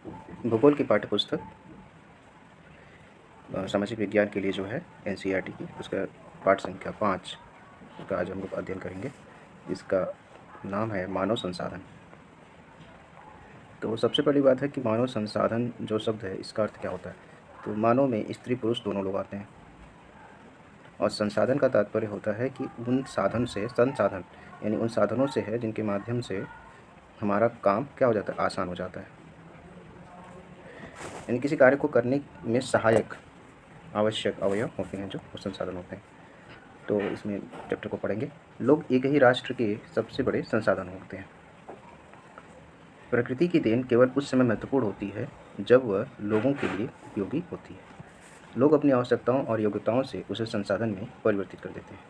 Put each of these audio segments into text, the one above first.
भूगोल की पाठ्य पुस्तक सामाजिक विज्ञान के लिए जो है एनसीईआरटी की, उसका पाठ संख्या 5 का आज हम लोग अध्ययन करेंगे। इसका नाम है मानव संसाधन। तो सबसे पहली बात है कि मानव संसाधन जो शब्द है इसका अर्थ क्या होता है। तो मानव में स्त्री पुरुष दोनों लोग आते हैं, और संसाधन का तात्पर्य होता है कि उन साधन से, संसाधन यानी उन साधनों से है जिनके माध्यम से हमारा काम क्या हो जाता है, आसान हो जाता है, यानी किसी कार्य को करने में सहायक आवश्यक अवयव होते हैं जो वो संसाधन होते हैं। तो इसमें चैप्टर को पढ़ेंगे। लोग एक ही राष्ट्र के सबसे बड़े संसाधन होते हैं। प्रकृति की देन केवल उस समय महत्वपूर्ण होती है जब वह लोगों के लिए उपयोगी होती है। लोग अपनी आवश्यकताओं और योग्यताओं से उसे संसाधन में परिवर्तित कर देते हैं।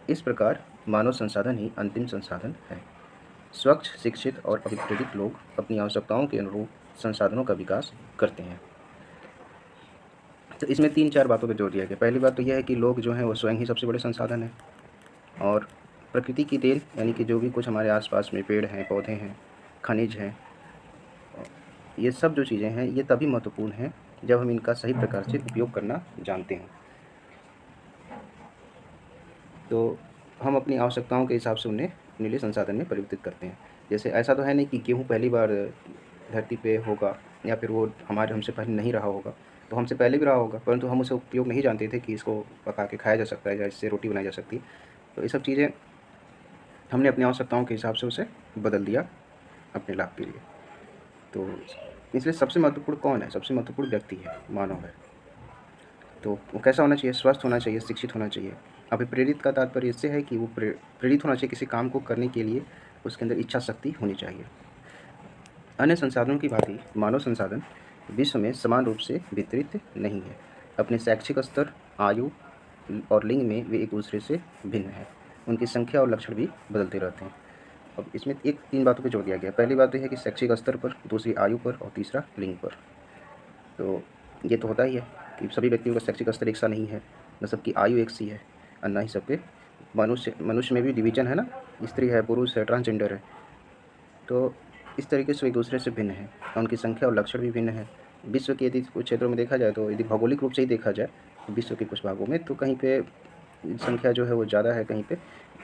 इस प्रकार मानव संसाधन ही अंतिम संसाधन है। स्वच्छ, शिक्षित और अभिप्रेरित लोग अपनी आवश्यकताओं के अनुरूप संसाधनों का विकास करते हैं। तो इसमें 3-4 बातों पर जोर दिया गया। पहली बात तो यह है कि लोग जो हैं वो स्वयं ही सबसे बड़े संसाधन हैं, और प्रकृति की देन यानी कि जो भी कुछ हमारे आसपास में पेड़ हैं, पौधे हैं, खनिज हैं, ये सब जो चीज़ें हैं ये तभी महत्वपूर्ण हैं जब हम इनका सही प्रकार से उपयोग करना जानते हैं। तो हम अपनी आवश्यकताओं के हिसाब से उन्हें अपने लिए संसाधन में परिवर्तित करते हैं। जैसे ऐसा तो है नहीं कि गेहूँ पहली बार धरती पे होगा या फिर वो हमसे पहले नहीं रहा होगा, तो हमसे पहले भी रहा होगा, परंतु हम उसे उपयोग नहीं जानते थे कि इसको पका के खाया जा सकता है या इससे रोटी बनाई जा सकती है। तो ये सब चीज़ें हमने अपनी आवश्यकताओं के हिसाब से उसे बदल दिया अपने लाभ के लिए। तो इसलिए सबसे महत्वपूर्ण कौन है? सबसे महत्वपूर्ण व्यक्ति है, मानव है। तो वो कैसा होना चाहिए? स्वस्थ होना चाहिए, शिक्षित होना चाहिए। अभिप्रेरित का तात्पर्य इससे है कि वो प्रेरित होना चाहिए किसी काम को करने के लिए, उसके अंदर इच्छा शक्ति होनी चाहिए। अन्य संसाधनों की भांति मानव संसाधन विश्व में समान रूप से वितरित नहीं है। अपने शैक्षिक स्तर, आयु और लिंग में वे एक दूसरे से भिन्न हैं। उनकी संख्या और लक्षण भी बदलते रहते हैं। अब इसमें 3 बातों पर जोर दिया गया। पहली बात तो है कि शैक्षिक स्तर पर, दूसरी आयु पर और तीसरा लिंग पर। तो ये तो होता ही है कि सभी व्यक्तियों का शैक्षिक स्तर एक सा नहीं है, न सबकी आयु एक सी है, और न ही सब पे मनुष्य में भी डिवीजन है ना, स्त्री है, पुरुष है, ट्रांसजेंडर है। तो इस तरीके से एक दूसरे से भिन्न है, और उनकी संख्या और लक्षण भी भिन्न है। विश्व के यदि कुछ क्षेत्रों में देखा जाए, तो यदि भौगोलिक रूप से ही देखा जाए विश्व के कुछ भागों में, तो कहीं पे संख्या जो है वो ज़्यादा है, कहीं पे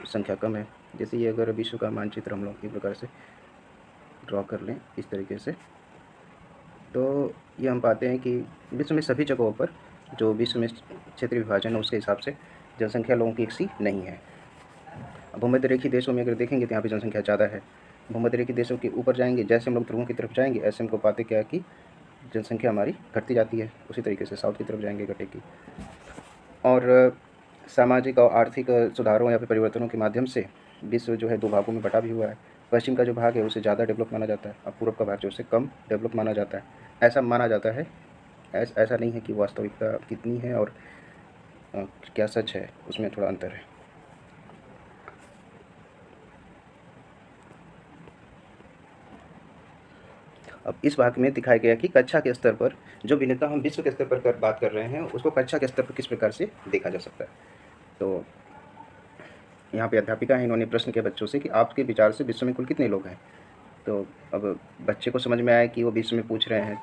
संख्या कम है। जैसे ये अगर विश्व का मानचित्र हम लोग एक प्रकार से ड्रॉ कर लें इस तरीके से, तो ये हम पाते हैं कि विश्व में सभी जगहों पर जो विश्व में क्षेत्रीय विभाजन है उसके हिसाब से जनसंख्या लोगों की एक सी नहीं है। भूमध्यरेखीय देशों में अगर देखेंगे तो यहाँ पे जनसंख्या ज़्यादा है। भूमध्यरेखीय देशों के ऊपर जाएंगे, जैसे हम लोग ध्रुवों की तरफ जाएंगे, ऐसे हमको पाते क्या है कि जनसंख्या हमारी घटती जाती है। उसी तरीके से साउथ की तरफ जाएंगे, घटेगी। और सामाजिक और आर्थिक सुधारों या फिर परिवर्तनों के माध्यम से विश्व जो है 2 भागों में बटा भी हुआ है। पश्चिम का जो भाग है उसे ज़्यादा डेवलप माना जाता है, और पूर्व का भाग जो उसे कम डेवलप माना जाता है। ऐसा माना जाता है, ऐसा नहीं है कि वास्तविकता कितनी है और क्या सच है, उसमें थोड़ा अंतर है। अब इस भाग में दिखाया गया कि कक्षा के स्तर पर जो भिन्नता हम विश्व के स्तर पर बात कर रहे हैं, उसको कक्षा के स्तर पर किस प्रकार से देखा जा सकता है। तो यहाँ पे अध्यापिका है, इन्होंने प्रश्न किया बच्चों से कि आपके विचार से विश्व में कुल कितने लोग हैं। तो अब बच्चे को समझ में आया कि वो विश्व में पूछ रहे हैं,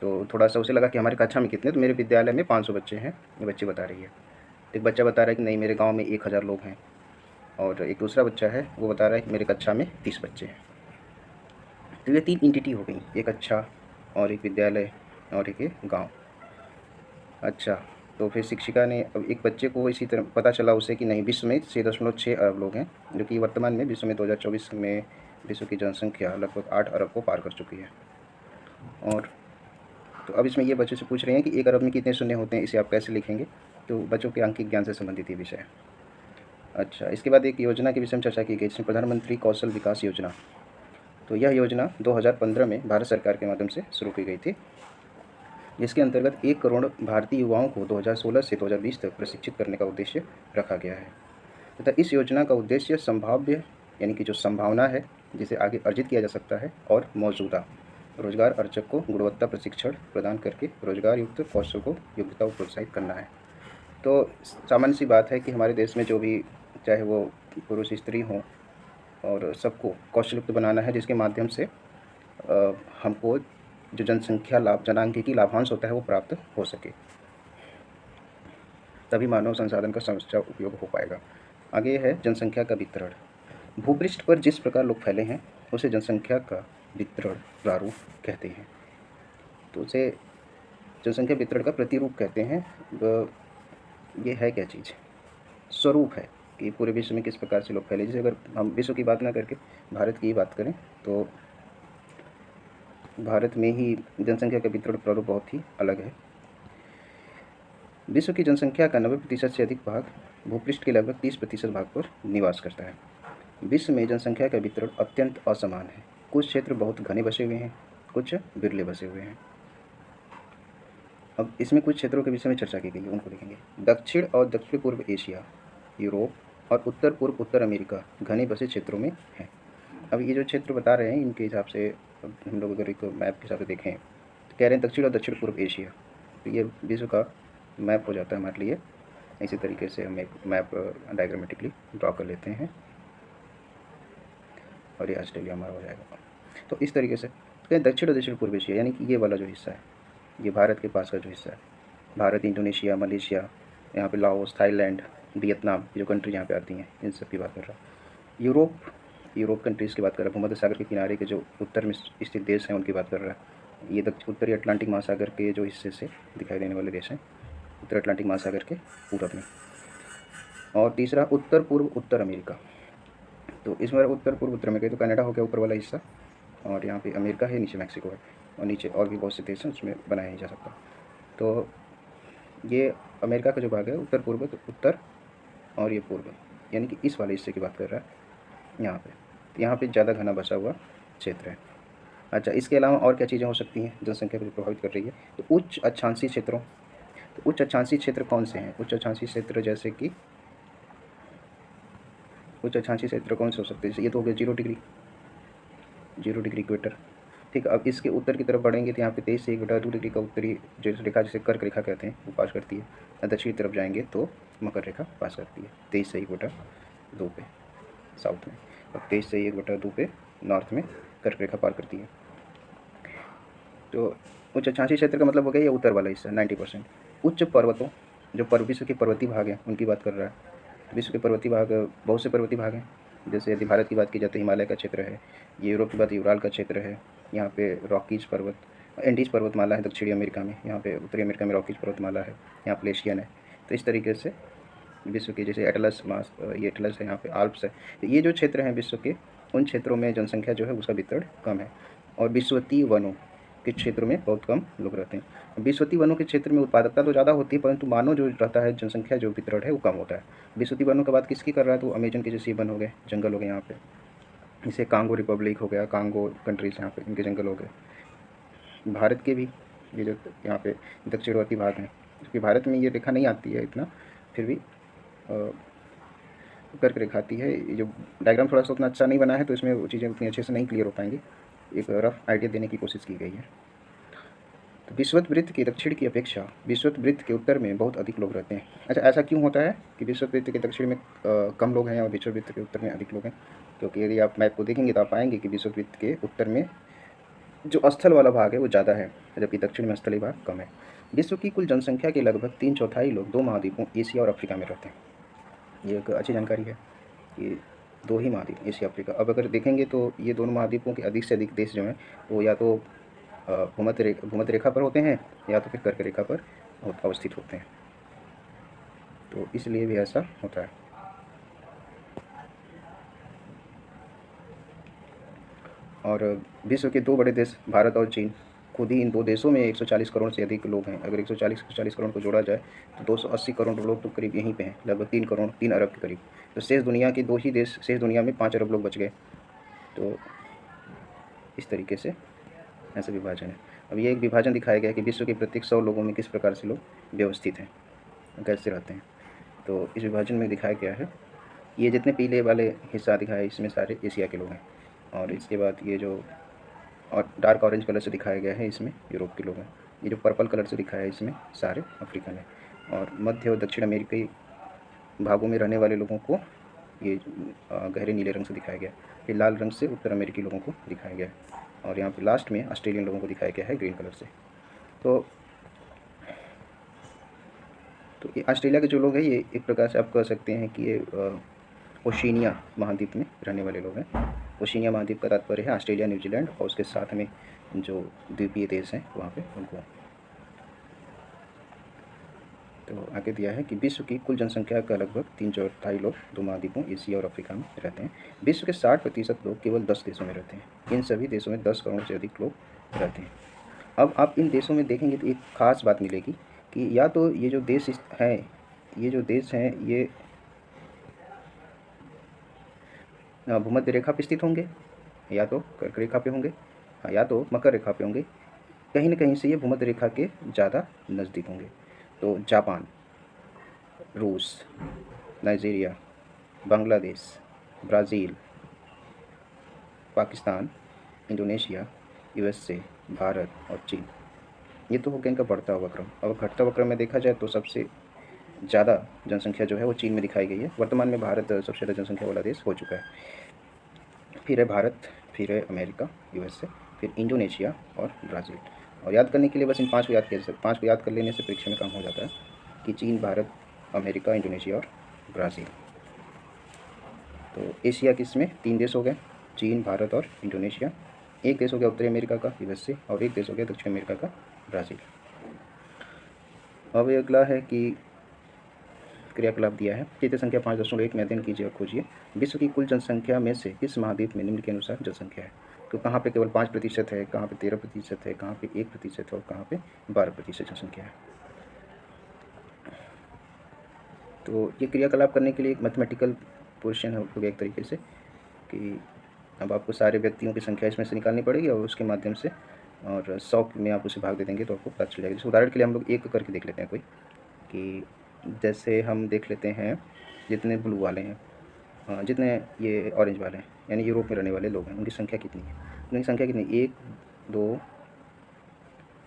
तो थोड़ा सा उसे लगा कि हमारी कक्षा में कितने, तो मेरे विद्यालय में 500 बच्चे हैं, ये बच्ची बता रही है। तो एक बच्चा बता रहा है कि नहीं, मेरे गाँव में 1000 लोग हैं। और एक दूसरा बच्चा है, वो बता रहा है कि मेरे कक्षा में 30 बच्चे हैं। तो ये 3 एंटिटी हो गई, एक कक्षा और एक विद्यालय और एक गाँव। अच्छा, तो फिर शिक्षिका ने अब एक बच्चे को इसी तरह पता चला उसे कि नहीं, विश्व में 6.6 अरब लोग हैं, जो कि वर्तमान में विश्व में 2024 में विश्व की जनसंख्या लगभग 8 अरब को पार कर चुकी है। और तो अब इसमें ये बच्चों से पूछ रहे हैं कि 1 अरब में कितने शून्य होते हैं, इसे आप कैसे लिखेंगे। तो बच्चों के आंकिक ज्ञान से संबंधित ये विषय है। अच्छा, इसके बाद एक योजना के विषय में चर्चा की गई, जिसमें प्रधानमंत्री कौशल विकास योजना। तो यह योजना 2015 में भारत सरकार के माध्यम से शुरू की गई थी, जिसके अंतर्गत 1 करोड़ भारतीय युवाओं को 2016 से 2020 तक प्रशिक्षित करने का उद्देश्य रखा गया है। तथा इस योजना का उद्देश्य संभाव्य यानी कि जो संभावना है जिसे आगे अर्जित किया जा सकता है, और मौजूदा रोजगार अर्जक को गुणवत्ता प्रशिक्षण प्रदान करके रोजगार युक्त कौशल को योग्यता को प्रोत्साहित करना है। तो सामान्य सी बात है कि हमारे देश में जो भी, चाहे वो पुरुष स्त्री हों, और सबको कौशल युक्त बनाना है, जिसके माध्यम से हमको जो जनसंख्या जनांगीकी लाभांश होता है वो प्राप्त हो सके, तभी मानव संसाधन का समुचित उपयोग हो पाएगा। आगे है जनसंख्या का वितरण। भूपृष्ठ पर जिस प्रकार लोग फैले हैं उसे जनसंख्या का वितरण प्रारूप कहते हैं। तो उसे जनसंख्या वितरण का प्रतिरूप कहते हैं। ये है क्या चीज़? स्वरूप है कि पूरे विश्व में किस प्रकार से लोग फैले। जैसे अगर हम विश्व की बात ना करके भारत की ही बात करें तो भारत में ही जनसंख्या का वितरण प्रारूप बहुत ही अलग है। विश्व की जनसंख्या का 90% से अधिक भाग भूपृष्ठ के लगभग 30% भाग पर निवास करता है। विश्व में जनसंख्या का वितरण अत्यंत असमान है। कुछ क्षेत्र बहुत घने बसे हुए हैं, कुछ बिरले बसे हुए हैं। अब इसमें कुछ क्षेत्रों के विषय में चर्चा की गई है, उनको देखेंगे। दक्षिण और दक्षिण पूर्व एशिया, यूरोप और उत्तर पूर्व उत्तर अमेरिका घने बसे क्षेत्रों में है। अब ये जो क्षेत्र बता रहे हैं इनके हिसाब से हम लोग अगर एक मैप के हिसाब से देखें तो कह रहे हैं दक्षिण और दक्षिण पूर्व एशिया, तो ये विश्व का मैप हो जाता है हमारे लिए। इसी तरीके से हम एक मैप डायग्रामेटिकली ड्रॉ कर लेते हैं और ये ऑस्ट्रेलिया हमारा हो जाएगा। तो इस तरीके से कहें दक्षिण और दक्षिण पूर्व एशिया यानी कि ये वाला जो हिस्सा है, ये भारत के पास का जो हिस्सा है, भारत, इंडोनेशिया, मलेशिया, यहाँ पे लाओस, थाईलैंड, वियतनाम, जो कंट्री यहाँ पे आती हैं, इन सब की बात कर रहा है। यूरोप कंट्रीज़ की बात कर रहा है। भूमध्य सागर के किनारे के जो उत्तर में स्थित देश हैं उनकी बात कर रहा है। ये उत्तरी अटलांटिक महासागर के जो हिस्से से दिखाई देने वाले देश हैं, उत्तर अटलांटिक महासागर के पूरब में। और तीसरा उत्तर पूर्व उत्तर अमेरिका। तो इसमें उत्तर पूर्व उत्तर अमेरिका तो कनाडा हो गया ऊपर वाला हिस्सा, और यहाँ पे अमेरिका है, नीचे मैक्सिको है, और नीचे और भी बहुत से देश हैं, उसमें बनाया नहीं जा सकता। तो ये अमेरिका का जो भाग है उत्तर पूर्व उत्तर और ये पूर्व, यानी कि इस वाले हिस्से की बात कर रहा है यहाँ पे। तो यहाँ पे ज़्यादा घना बसा हुआ क्षेत्र है। अच्छा, इसके अलावा और क्या चीज़ें हो सकती हैं जनसंख्या को प्रभावित कर रही है? तो उच्च अक्षांशीय क्षेत्रों। तो उच्च अक्षांशीय क्षेत्र कौन से हैं? उच्च अक्षांशीय क्षेत्र जैसे कि उच्च अक्षांशीय क्षेत्र कौन से हो सकते हैं? ये तो हो गया 0 डिग्री इक्वेटर। ठीक, अब इसके उत्तर की तरफ बढ़ेंगे तो यहाँ पे 23 से 1/2 डिग्री का उत्तरी जो रेखा जिसे कर्क रेखा कहते हैं वो पास करती है। दक्षिण की तरफ जाएंगे तो मकर रेखा पास करती है 23 से 1/2 पे साउथ में, और 23 से 1/2 पे नॉर्थ में कर्क रेखा पार करती है। तो उच्च अक्षांशीय क्षेत्र का मतलब हो गया ये उत्तर वाला हिस्सा 90%। उच्च पर्वतों, जो विश्व के पर्वतीय भाग हैं उनकी बात कर रहा है। विश्व के पर्वतीय भाग, बहुत से पर्वतीय भाग हैं। जैसे यदि भारत की बात की जाए तो हिमालय का क्षेत्र है, यूरोप की बात यूराल का क्षेत्र है, यहाँ पे रॉकीज पर्वत, एंडीज पर्वतमाला है दक्षिणी अमेरिका में, यहाँ पे उत्तरी अमेरिका में रॉकीज पर्वतमाला है, यहाँ प्लेशियन है। तो इस तरीके से विश्व के जैसे एटलस ये एटलस है, यहाँ पे आल्प्स है। तो ये जो क्षेत्र हैं विश्व के, उन क्षेत्रों में जनसंख्या जो है उसका वितरण कम है। और विश्वतीय वनों के क्षेत्रों में बहुत कम लोग रहते हैं। विश्वतीय वनों के क्षेत्र में उत्पादकता तो ज़्यादा होती है, परंतु मानव जो रहता है, जनसंख्या जो वितरण है वो कम होता है। विश्वतीय वनों की बात किसकी कर रहा है? तो अमेजन के जैसे वन हो गए, जंगल हो गए यहाँ पे, जैसे कांगो रिपब्लिक हो गया, कांगो कंट्रीज यहाँ पे इनके जंगल हो गए। भारत के भी ये जो यहाँ पे दक्षिणवर्ती भाग हैं, क्योंकि भारत में ये रेखा नहीं आती है इतना, फिर भी कर्क रेखा आती है। ये जो डायग्राम थोड़ा सा उतना अच्छा नहीं बना है तो इसमें वो चीज़ें उतनी अच्छे से नहीं क्लियर हो पाएंगी, एक रफ आइडिया देने की कोशिश की गई है। तो विषुवत वृत्त की दक्षिण की अपेक्षा विषुवत वृत्त के उत्तर में बहुत अधिक लोग रहते हैं। अच्छा, ऐसा क्यों होता है कि विषुवत वृत्त के दक्षिण में कम लोग हैं और विषुवत वृत्त के उत्तर में अधिक लोग हैं? क्योंकि यदि आप मैप को देखेंगे तो आप पाएंगे कि विषुवत वृत्त के उत्तर में जो स्थल वाला भाग है वो ज़्यादा है, जबकि दक्षिण में स्थलीय भाग कम है। विश्व की कुल जनसंख्या के लगभग 3/4 लोग 2 महाद्वीपों एशिया और अफ्रीका में रहते हैं। ये एक अच्छी जानकारी है कि 2 ही महाद्वीप, एशिया अफ्रीका। अब अगर देखेंगे तो ये दोनों महाद्वीपों के अधिक से अधिक देश जो हैं वो या तो भूमध्य रेखा पर होते हैं या तो फिर कर्क रेखा पर अवस्थित होते हैं, तो इसलिए भी ऐसा होता है। और विश्व के 2 बड़े देश भारत और चीन, खुद ही इन 2 देशों में 140 करोड़ से अधिक लोग हैं। अगर 140 करोड़ को जोड़ा जाए तो 280 करोड़ लोग तो करीब यहीं पे हैं, लगभग 3 अरब के करीब। तो शेष दुनिया के 2 ही देश, शेष दुनिया में 5 अरब लोग बच गए। तो इस तरीके से ऐसा विभाजन है। अब ये एक विभाजन दिखाया गया कि विश्व के प्रत्येक 100 लोगों में किस प्रकार से लोग व्यवस्थित हैं, कैसे रहते हैं। तो इस विभाजन में दिखाया गया है, ये जितने पीले वाले हिस्सा दिखाया है इसमें सारे एशिया के लोग हैं, और इसके बाद ये जो और डार्क ऑरेंज कलर से दिखाया गया है इसमें यूरोप के लोग हैं। ये जो पर्पल कलर से दिखाया है इसमें सारे अफ्रीकन हैं, और मध्य और दक्षिण अमेरिकी भागों में रहने वाले लोगों को ये गहरे नीले रंग से दिखाया गया। फिर लाल रंग से उत्तर अमेरिकी लोगों को दिखाया गया है। और यहाँ पे लास्ट में ऑस्ट्रेलियन लोगों को दिखाया गया है ग्रीन कलर से। तो ये ऑस्ट्रेलिया के जो लोग हैं ये एक प्रकार से आप कह सकते हैं कि ये ओशिनिया महाद्वीप में रहने वाले लोग हैं। ओशिनिया महाद्वीप का तात्पर्य है ऑस्ट्रेलिया, न्यूजीलैंड और उसके साथ में जो द्वीपीय देश हैं वहाँ पे उनको। तो आगे दिया है कि विश्व की कुल जनसंख्या का लगभग 3/4 लोग दो महाद्वीपों एशिया और अफ्रीका में रहते हैं। विश्व के 60% लोग केवल 10 देशों में रहते हैं। इन सभी देशों में 10 करोड़ से अधिक लोग रहते हैं। अब आप इन देशों में देखेंगे तो एक ख़ास बात मिलेगी कि या तो ये जो देश हैं ये भूमध्य रेखा पे स्थित होंगे, या तो कर्क रेखा पे होंगे, या तो मकर रेखा पे होंगे। कहीं न कहीं से ये भूमध्य रेखा के ज़्यादा नज़दीक होंगे। तो जापान, रूस, Nigeria, Bangladesh, Brazil, Pakistan, Indonesia, USA, Bharat और चीन, ये तो हो गया इनका बढ़ता हुआ क्रम। अब घटता हुआ क्रम में देखा जाए तो सबसे ज़्यादा जनसंख्या जो है वो चीन में दिखाई गई है। वर्तमान में भारत सबसे ज़्यादा जनसंख्या वाला देश हो चुका है। फिर है भारत, फिर है अमेरिका, यूएसए, फिर इंडोनेशिया और ब्राज़ील। और याद करने के लिए बस इन 5 को याद किया, 5 को याद कर लेने से परीक्षा में काम हो जाता है कि चीन, भारत, अमेरिका, इंडोनेशिया और ब्राज़ील। तो एशिया किस में 3 देश हो गए, चीन, भारत और इंडोनेशिया। एक देश हो गया उत्तरी अमेरिका का यूएसए, और एक देश हो गया दक्षिण अमेरिका का ब्राज़ील। अब अगला है कि क्रियाकलाप दिया है। चित्र संख्या 5.1 में अध्ययन कीजिए और खोजिए विश्व की कुल जनसंख्या में से इस महाद्वीप में निम्न के अनुसार जनसंख्या है। तो कहाँ पे केवल 5% है, कहाँ पे 13% है, कहाँ पे 1% है और कहाँ पे 12% जनसंख्या है। तो ये क्रियाकलाप करने के लिए एक मैथमेटिकल पोजीशन हो गया एक तरीके से कि अब आपको सारे व्यक्तियों की संख्या इसमें से निकालनी पड़ेगी और उसके माध्यम से, और 100 में आप उसे भाग दे देंगे तो आपको पता चल जाएगा। जैसे उदाहरण के लिए हम लोग एक करके देख लेते हैं कोई, कि जैसे हम देख लेते हैं जितने ब्लू वाले हैं, जितने ये ऑरेंज वाले हैं, यानी यूरोप में रहने वाले लोग हैं, उनकी संख्या कितनी है। उनकी संख्या कितनी, 1 2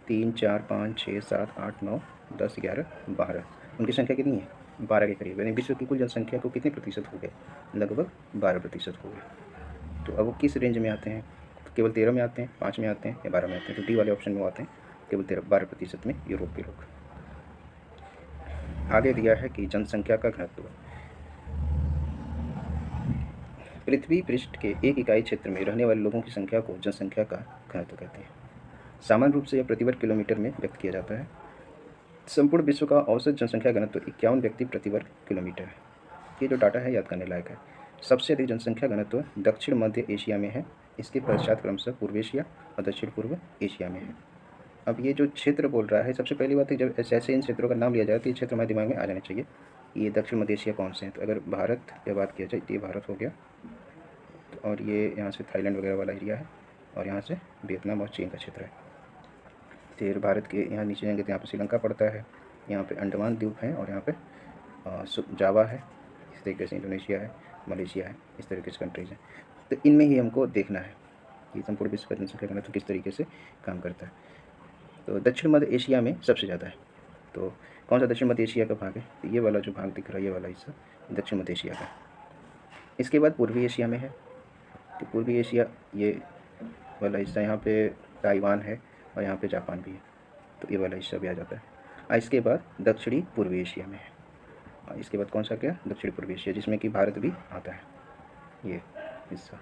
3 4 5 6 7 8 9 10 11 12, उनकी संख्या कितनी है, 12 के करीब। यानी विश्व की कुल जनसंख्या को कितने प्रतिशत हो गए, लगभग 12% हो गए। तो अब वो किस रेंज में आते हैं, तो केवल 13 में आते हैं, 5 में आते हैं या 12 में आते हैं। तो डी वाले ऑप्शन में वो आते हैं, केवल 12% में यूरोप के लोग। आगे दिया है कि जनसंख्या का घनत्व। पृथ्वी पृष्ठ के एक इकाई क्षेत्र में रहने वाले लोगों की संख्या को जनसंख्या का घनत्व कहते हैं। सामान्य रूप से यह प्रति वर्ग किलोमीटर में व्यक्त किया जाता है। संपूर्ण विश्व का औसत जनसंख्या घनत्व 51 व्यक्ति प्रति वर्ग किलोमीटर है। ये जो डाटा है याद करने लायक है। सबसे अधिक जनसंख्या घनत्व दक्षिण मध्य एशिया में है। इसके पश्चात क्रमशः पूर्व एशिया और दक्षिण पूर्व एशिया में है। अब ये जो क्षेत्र बोल रहा है, सबसे पहली बात है जब ऐसे इन क्षेत्रों का नाम लिया जाए तो ये क्षेत्र हमारे दिमाग में आ जाने चाहिए। ये दक्षिण मध्य एशिया कौन से हैं, तो अगर भारत की बात किया जाए तो ये भारत हो गया, और ये यहाँ से थाईलैंड वगैरह वाला एरिया है, और यहाँ से वियतनाम और चीन का क्षेत्र है। फिर भारत के यहाँ नीचे जाएंगे तो यहाँ पे श्रीलंका पड़ता है, यहाँ पे अंडमान द्वीप है, और यहाँ पे जावा है, इस तरीके से इंडोनेशिया है, मलेशिया है, इस तरीके से कंट्रीज़ हैं। तो इनमें ही हमको देखना है कि संपूर्ण विश्व का जनसंख्या घनत्व किस तरीके से काम करता है। तो दक्षिण मध्य एशिया में सबसे ज़्यादा है। तो कौन सा दक्षिण मध्य एशिया का भाग है, तो ये वाला जो भाग दिख रहा है, ये वाला हिस्सा दक्षिण मध्य एशिया का। इसके बाद पूर्वी एशिया में है, तो पूर्वी एशिया ये वाला हिस्सा, यहाँ पे ताइवान है और यहाँ पे जापान भी है, तो ये वाला हिस्सा भी आ जाता है। इसके बाद दक्षिणी पूर्वी एशिया में है, और इसके बाद कौन सा क्या, दक्षिणी पूर्वी एशिया, जिसमें कि भारत भी आता है, ये हिस्सा।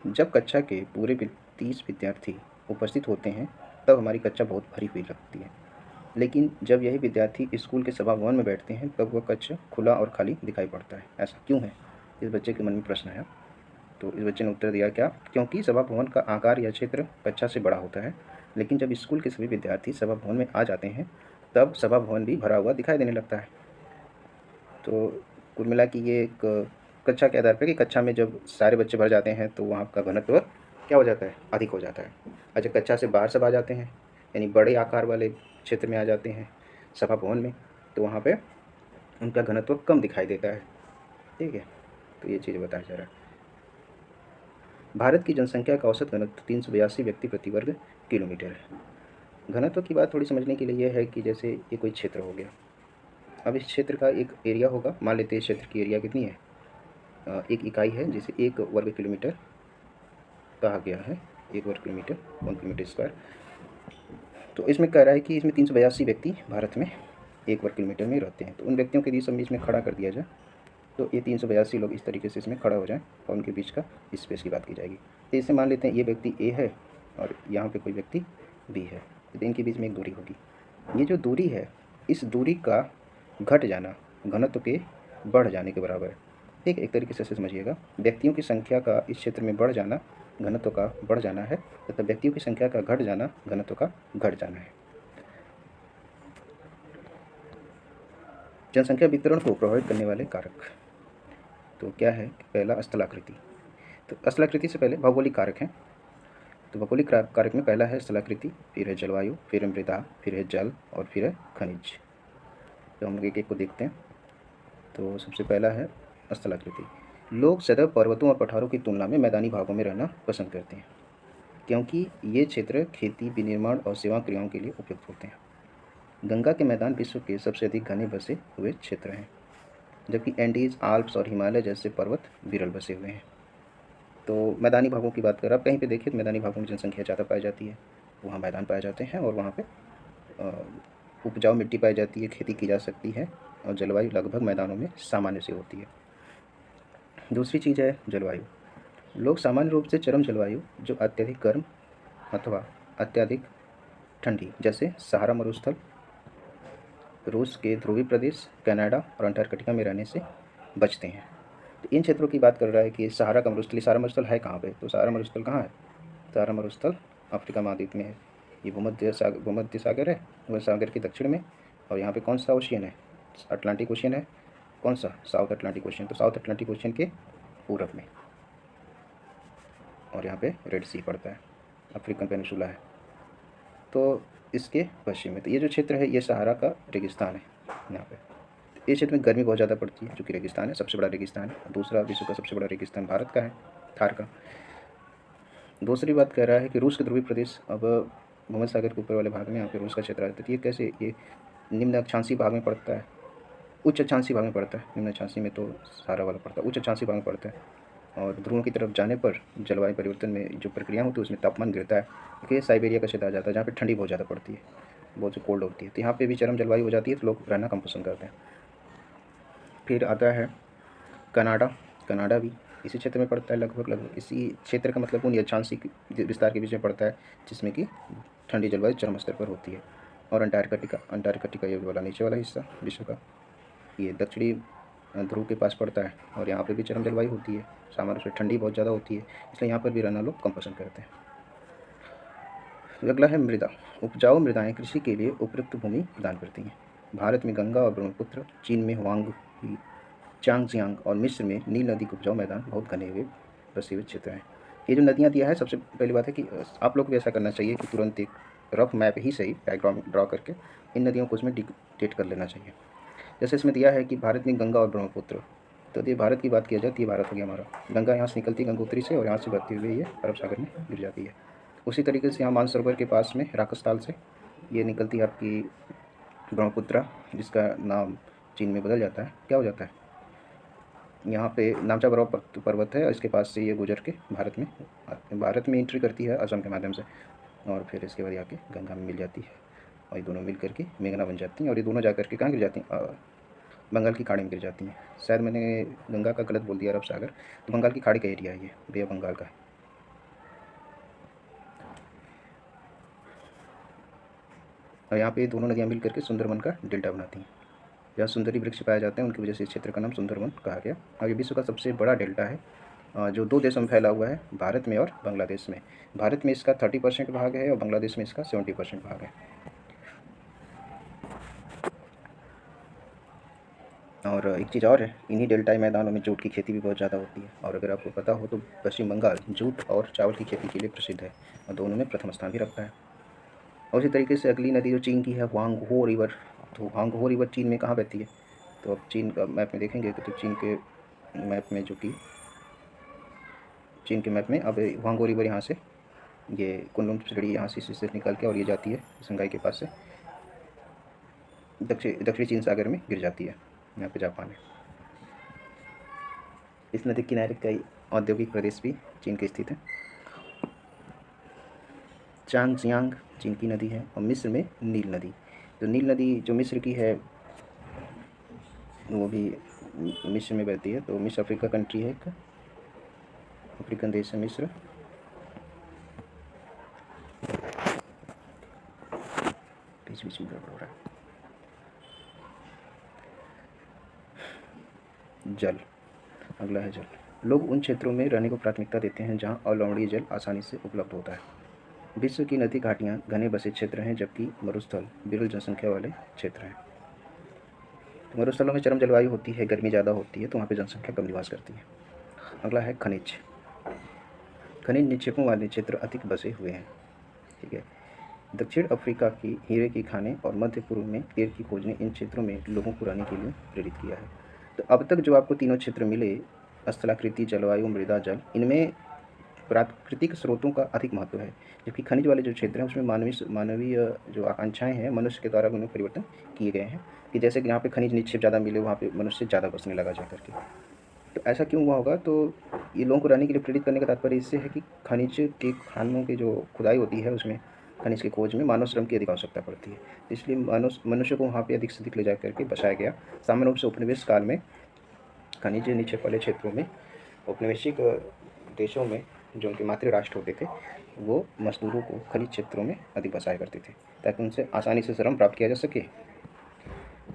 जब कक्षा के पूरे 30 विद्यार्थी उपस्थित होते हैं तब हमारी कक्षा बहुत भरी हुई लगती है, लेकिन जब यही विद्यार्थी स्कूल के सभा भवन में बैठते हैं तब वह कक्ष खुला और खाली दिखाई पड़ता है। ऐसा क्यों है, इस बच्चे के मन में प्रश्न आया। तो इस बच्चे ने उत्तर दिया क्या, क्योंकि सभा भवन का आकार या क्षेत्र कक्षा से बड़ा होता है, लेकिन जब स्कूल के सभी विद्यार्थी सभा भवन में आ जाते हैं तब सभा भवन भी भरा हुआ दिखाई देने लगता है। तो कुल मिला कि ये एक कक्षा के आधार पर कि कक्षा में जब सारे बच्चे भर जाते हैं तो वहाँ का घनत्व क्या हो जाता है, अधिक हो जाता है। अच्छा, कक्षा से बाहर सब आ जाते हैं, यानी बड़े आकार वाले क्षेत्र में आ जाते हैं सभा भवन में, तो वहाँ पे उनका घनत्व कम दिखाई देता है। ठीक है, तो ये चीज़ बताया जा रहा है। भारत की जनसंख्या का औसत घनत्व 382 व्यक्ति प्रति वर्ग किलोमीटर है। घनत्व की बात थोड़ी समझने के लिए यह है कि जैसे ये कोई क्षेत्र हो गया, अब इस क्षेत्र का एक एरिया होगा, मान लेते हैं इस क्षेत्र की एरिया कितनी है, एक इकाई है जिसे 1 वर्ग किलोमीटर कहा गया है, 1 वर्ग किलोमीटर 1 किलोमीटर स्क्वायर। तो इसमें कह रहा है कि इसमें 382 व्यक्ति भारत में 1 वर्ग किलोमीटर में रहते हैं। तो उन व्यक्तियों के बीच में इसमें खड़ा कर दिया जाए, तो ये 382 लोग इस तरीके से इसमें खड़ा हो जाएं और उनके बीच का स्पेस की बात की जाएगी। तो इसे मान लेते हैं ये व्यक्ति ए है और यहाँ पे कोई व्यक्ति बी है, तो इनके बीच में एक दूरी होगी। ये जो दूरी है, इस दूरी का घट जाना घनत्व के बढ़ जाने के बराबर है। ठीक, एक तरीके से समझिएगा, व्यक्तियों की संख्या का इस क्षेत्र में बढ़ जाना घनत्व का बढ़ जाना है, तथा व्यक्तियों की संख्या का घट जाना घनत्व का घट जाना है। जनसंख्या वितरण को प्रभावित करने वाले कारक तो क्या है? पहला स्थलाकृति। तो स्थलाकृति से पहले भौगोलिक कारक हैं। तो भौगोलिक कारक में पहला है स्थलाकृति, फिर है जलवायु, फिर है मृदा, फिर है जल और फिर है खनिज। तो हम लोग एक एक को देखते हैं। तो सबसे पहला है स्थलाकृति। लोग सदैव पर्वतों और पठारों की तुलना में मैदानी भागों में रहना पसंद करते हैं, क्योंकि ये क्षेत्र खेती, विनिर्माण और सेवा क्रियाओं के लिए उपयुक्त होते हैं। गंगा के मैदान विश्व के सबसे अधिक घने बसे हुए क्षेत्र हैं, जबकि एंडीज, आल्प्स और हिमालय जैसे पर्वत विरल बसे हुए हैं। तो मैदानी भागों की बात करें, आप कहीं पे देखिए तो मैदानी भागों में जनसंख्या ज़्यादा पाई जाती है, वहाँ मैदान पाए जाते हैं और वहाँ पे उपजाऊ मिट्टी पाई जाती है, खेती की जा सकती है और जलवायु लगभग मैदानों में सामान्य से होती है। दूसरी चीज़ है जलवायु। लोग सामान्य रूप से चरम जलवायु, जो अत्यधिक गर्म अथवा अत्यधिक ठंडी, जैसे सहारा मरुस्थल, रूस के ध्रुवीय प्रदेश, कनाडा और अंटार्कटिका में रहने से बचते हैं। तो इन क्षेत्रों की बात कर रहा है कि सहारा का मरुस्थल, सहारा मरुस्थल है कहाँ पे? तो सहारा मरुस्थल कहाँ है? सहारा मरुस्थल अफ्रीका महाद्वीप में है। ये भूमध्य सागर है, वह सागर के दक्षिण में। और यहाँ पे कौन सा ओशियन है? अटलांटिक ओशियन है। कौन सा? South Atlantic ocean. तो साउथ अटलांटिक ओशियन के पूरब में, और यहाँ पे रेड सी पड़ता है, अफ्रीकन पेनिनसुला है तो इसके पश्चिम में। तो ये जो क्षेत्र है ये सहारा का रेगिस्तान है। यहाँ पे इस क्षेत्र में गर्मी बहुत ज़्यादा पड़ती है, चूँकि रेगिस्तान है, सबसे बड़ा रेगिस्तान है। दूसरा, विश्व का सबसे बड़ा रेगिस्तान भारत का है, थार का। दूसरी बात कह रहा है कि रूस के ध्रुवीय प्रदेश, अब भूमध्य सागर के ऊपर वाले भाग में यहाँ पे रूस का क्षेत्र आता है। तो ये कैसे? ये निम्न अक्षांशीय भाग में पड़ता है, उच्च अक्षांशीय भाग में पड़ता है। निम्न अक्षांशीय में तो सहारा वाला पड़ता है, उच्च अक्षांशीय भाग में पड़ता है। और ध्रुवों की तरफ जाने पर जलवायु परिवर्तन में जो प्रक्रिया होती है उसमें तापमान गिरता है। देखिए साइबेरिया का क्षेत्र आ जाता है, जहाँ पे ठंडी बहुत ज़्यादा पड़ती है, बहुत सी कोल्ड होती है। तो यहाँ पे भी चरम जलवायु हो जाती है, तो लोग रहना कम पसंद करते हैं। फिर आता है कनाडा। कनाडा भी इसी क्षेत्र में पड़ता है, लगभग इसी क्षेत्र का मतलब उन अक्षांशीय विस्तार के बीच में पड़ता है, जिसमें कि ठंडी जलवायु चरम स्तर पर होती है। और अंटार्कटिका ये वाला नीचे वाला हिस्सा विश्व का, ये दक्षिणी ध्रुव के पास पड़ता है और यहाँ पे भी चरम जलवायु होती है, सामान्य रूप से ठंडी बहुत ज़्यादा होती है, इसलिए यहाँ पर भी रहना लोग कम पसंद करते हैं। अगला है मृदा। उपजाऊ मृदाएं कृषि के लिए उपयुक्त भूमि प्रदान करती हैं। भारत में गंगा और ब्रह्मपुत्र, चीन में हुआंगही, चांगजियांग और मिस्र में नील नदी के उपजाऊ मैदान बहुत घने हुए बसे हुए क्षेत्र हैं। ये जो नदियाँ दिया है, सबसे पहली बात है कि आप लोग को ऐसा करना चाहिए कि तुरंत एक रफ मैप ही सही, डायग्राम ड्रा करके इन नदियों को उसमें डिक्टेट कर लेना चाहिए। जैसे इसमें दिया है कि भारत में गंगा और ब्रह्मपुत्र, तो ये भारत की बात की जाए तो ये भारत हो गया हमारा। गंगा यहाँ से निकलती है गंगोत्री से और यहाँ से बहती हुई ये अरब सागर में गिर जाती है। उसी तरीके से यहाँ मानसरोवर के पास में राकसताल से ये निकलती है आपकी ब्रह्मपुत्रा, जिसका नाम चीन में बदल जाता है, क्या हो जाता है, यहाँ पे नामचा पर्वत है और इसके पास से ये गुजर के भारत में एंट्री करती है असम के माध्यम से, और फिर इसके बाद आके गंगा में मिल जाती है और ये दोनों मिल करके मेघना बन जाती हैं। और ये दोनों जा करके कहाँ गिर जाती हैं? बंगाल की खाड़ी में गिर जाती हैं। शायद मैंने गंगा का गलत बोल दिया, अरब सागर, तो बंगाल की खाड़ी का एरिया है ये, बे ऑफ बंगाल का है। और यहाँ पे दोनों नदियाँ मिल करके सुंदरवन का डेल्टा बनाती हैं, जहाँ सुंदरी वृक्ष पाए जाते हैं, उनकी वजह से इस क्षेत्र का नाम सुंदरवन कहा गया। और ये विश्व का सबसे बड़ा डेल्टा है, जो 2 देशों में फैला हुआ है, भारत में और बांग्लादेश में। भारत में इसका 30% भाग है और बांग्लादेश में इसका 70% भाग है। और एक चीज़ और है, इन्हीं डेल्टाई मैदानों में जूट की खेती भी बहुत ज़्यादा होती है। और अगर आपको पता हो तो पश्चिम बंगाल जूट और चावल की खेती के लिए प्रसिद्ध है और दोनों में प्रथम स्थान भी रखता है। और उसी तरीके से अगली नदी जो चीन की है, हुआंगहो रिवर। तो हुआंगहो रिवर चीन में कहाँ बहती है? तो अब चीन का मैप में देखेंगे तो चीन के मैप में अब हुआंगहो रिवर यहाँ से, ये कुनलुन चिड़ी यहाँ से निकल के और ये जाती है संगाई के पास से दक्षिणी चीन सागर में गिर जाती है, यहाँ पे जापान है। इस नदी किनारे कई औद्योगिक प्रदेश भी चीन के स्थित हैं। चांगजियांग चीन की नदी है, और मिस्र में नील नदी। तो नील नदी जो मिस्र की है वो भी मिस्र में बहती है। तो मिस्र अफ्रीका कंट्री है, एक अफ्रीकन देश है मिस्र। बीच बीच में गड़बड़ हो रहा है। जल, अगला है जल। लोग उन क्षेत्रों में रहने को प्राथमिकता देते हैं जहां अवलवणीय जल आसानी से उपलब्ध होता है। विश्व की नदी घाटियां घने बसे क्षेत्र हैं, जबकि मरुस्थल विरल जनसंख्या वाले क्षेत्र हैं। तो मरुस्थलों में चरम जलवायु होती है, गर्मी ज़्यादा होती है, तो वहाँ पे जनसंख्या कम निवास करती है। अगला है खनिज। खनिज निक्षेपों वाले क्षेत्र अधिक बसे हुए हैं। ठीक है। दक्षिण अफ्रीका की हीरे की खानें और मध्य पूर्व में तेल की खोज ने इन क्षेत्रों में लोगों को रहने के लिए प्रेरित किया है। तो अब तक जो आपको तीनों क्षेत्र मिले, स्थलाकृति, जलवायु, मृदा, जल, इनमें प्राकृतिक स्रोतों का अधिक महत्व है, जबकि खनिज वाले जो क्षेत्र हैं उसमें मानवीय जो आकांक्षाएं हैं, मनुष्य के द्वारा उनमें परिवर्तन किए गए हैं, कि जैसे कि जहाँ पे खनिज निक्षेप ज़्यादा मिले वहाँ पे मनुष्य ज़्यादा बसने लगा जा करके। तो ऐसा क्यों हुआ होगा? तो ये लोगों को रहने के लिए प्रेरित करने का तात्पर्य इससे है कि खनिज के खानों की जो खुदाई होती है उसमें खनिज की खोज में मानव श्रम की अधिक आवश्यकता पड़ती है, इसलिए मनुष्य को वहाँ पे अधिक से अधिक ले जा करके बसाया गया। सामान्य रूप से उपनिवेश काल में खनिज निक्षेप वाले क्षेत्रों में औपनिवेशिक देशों में जो उनके मातृ राष्ट्र होते थे वो मजदूरों को खनिज क्षेत्रों में अधिक बसाया करते थे, ताकि उनसे आसानी से श्रम प्राप्त किया जा सके।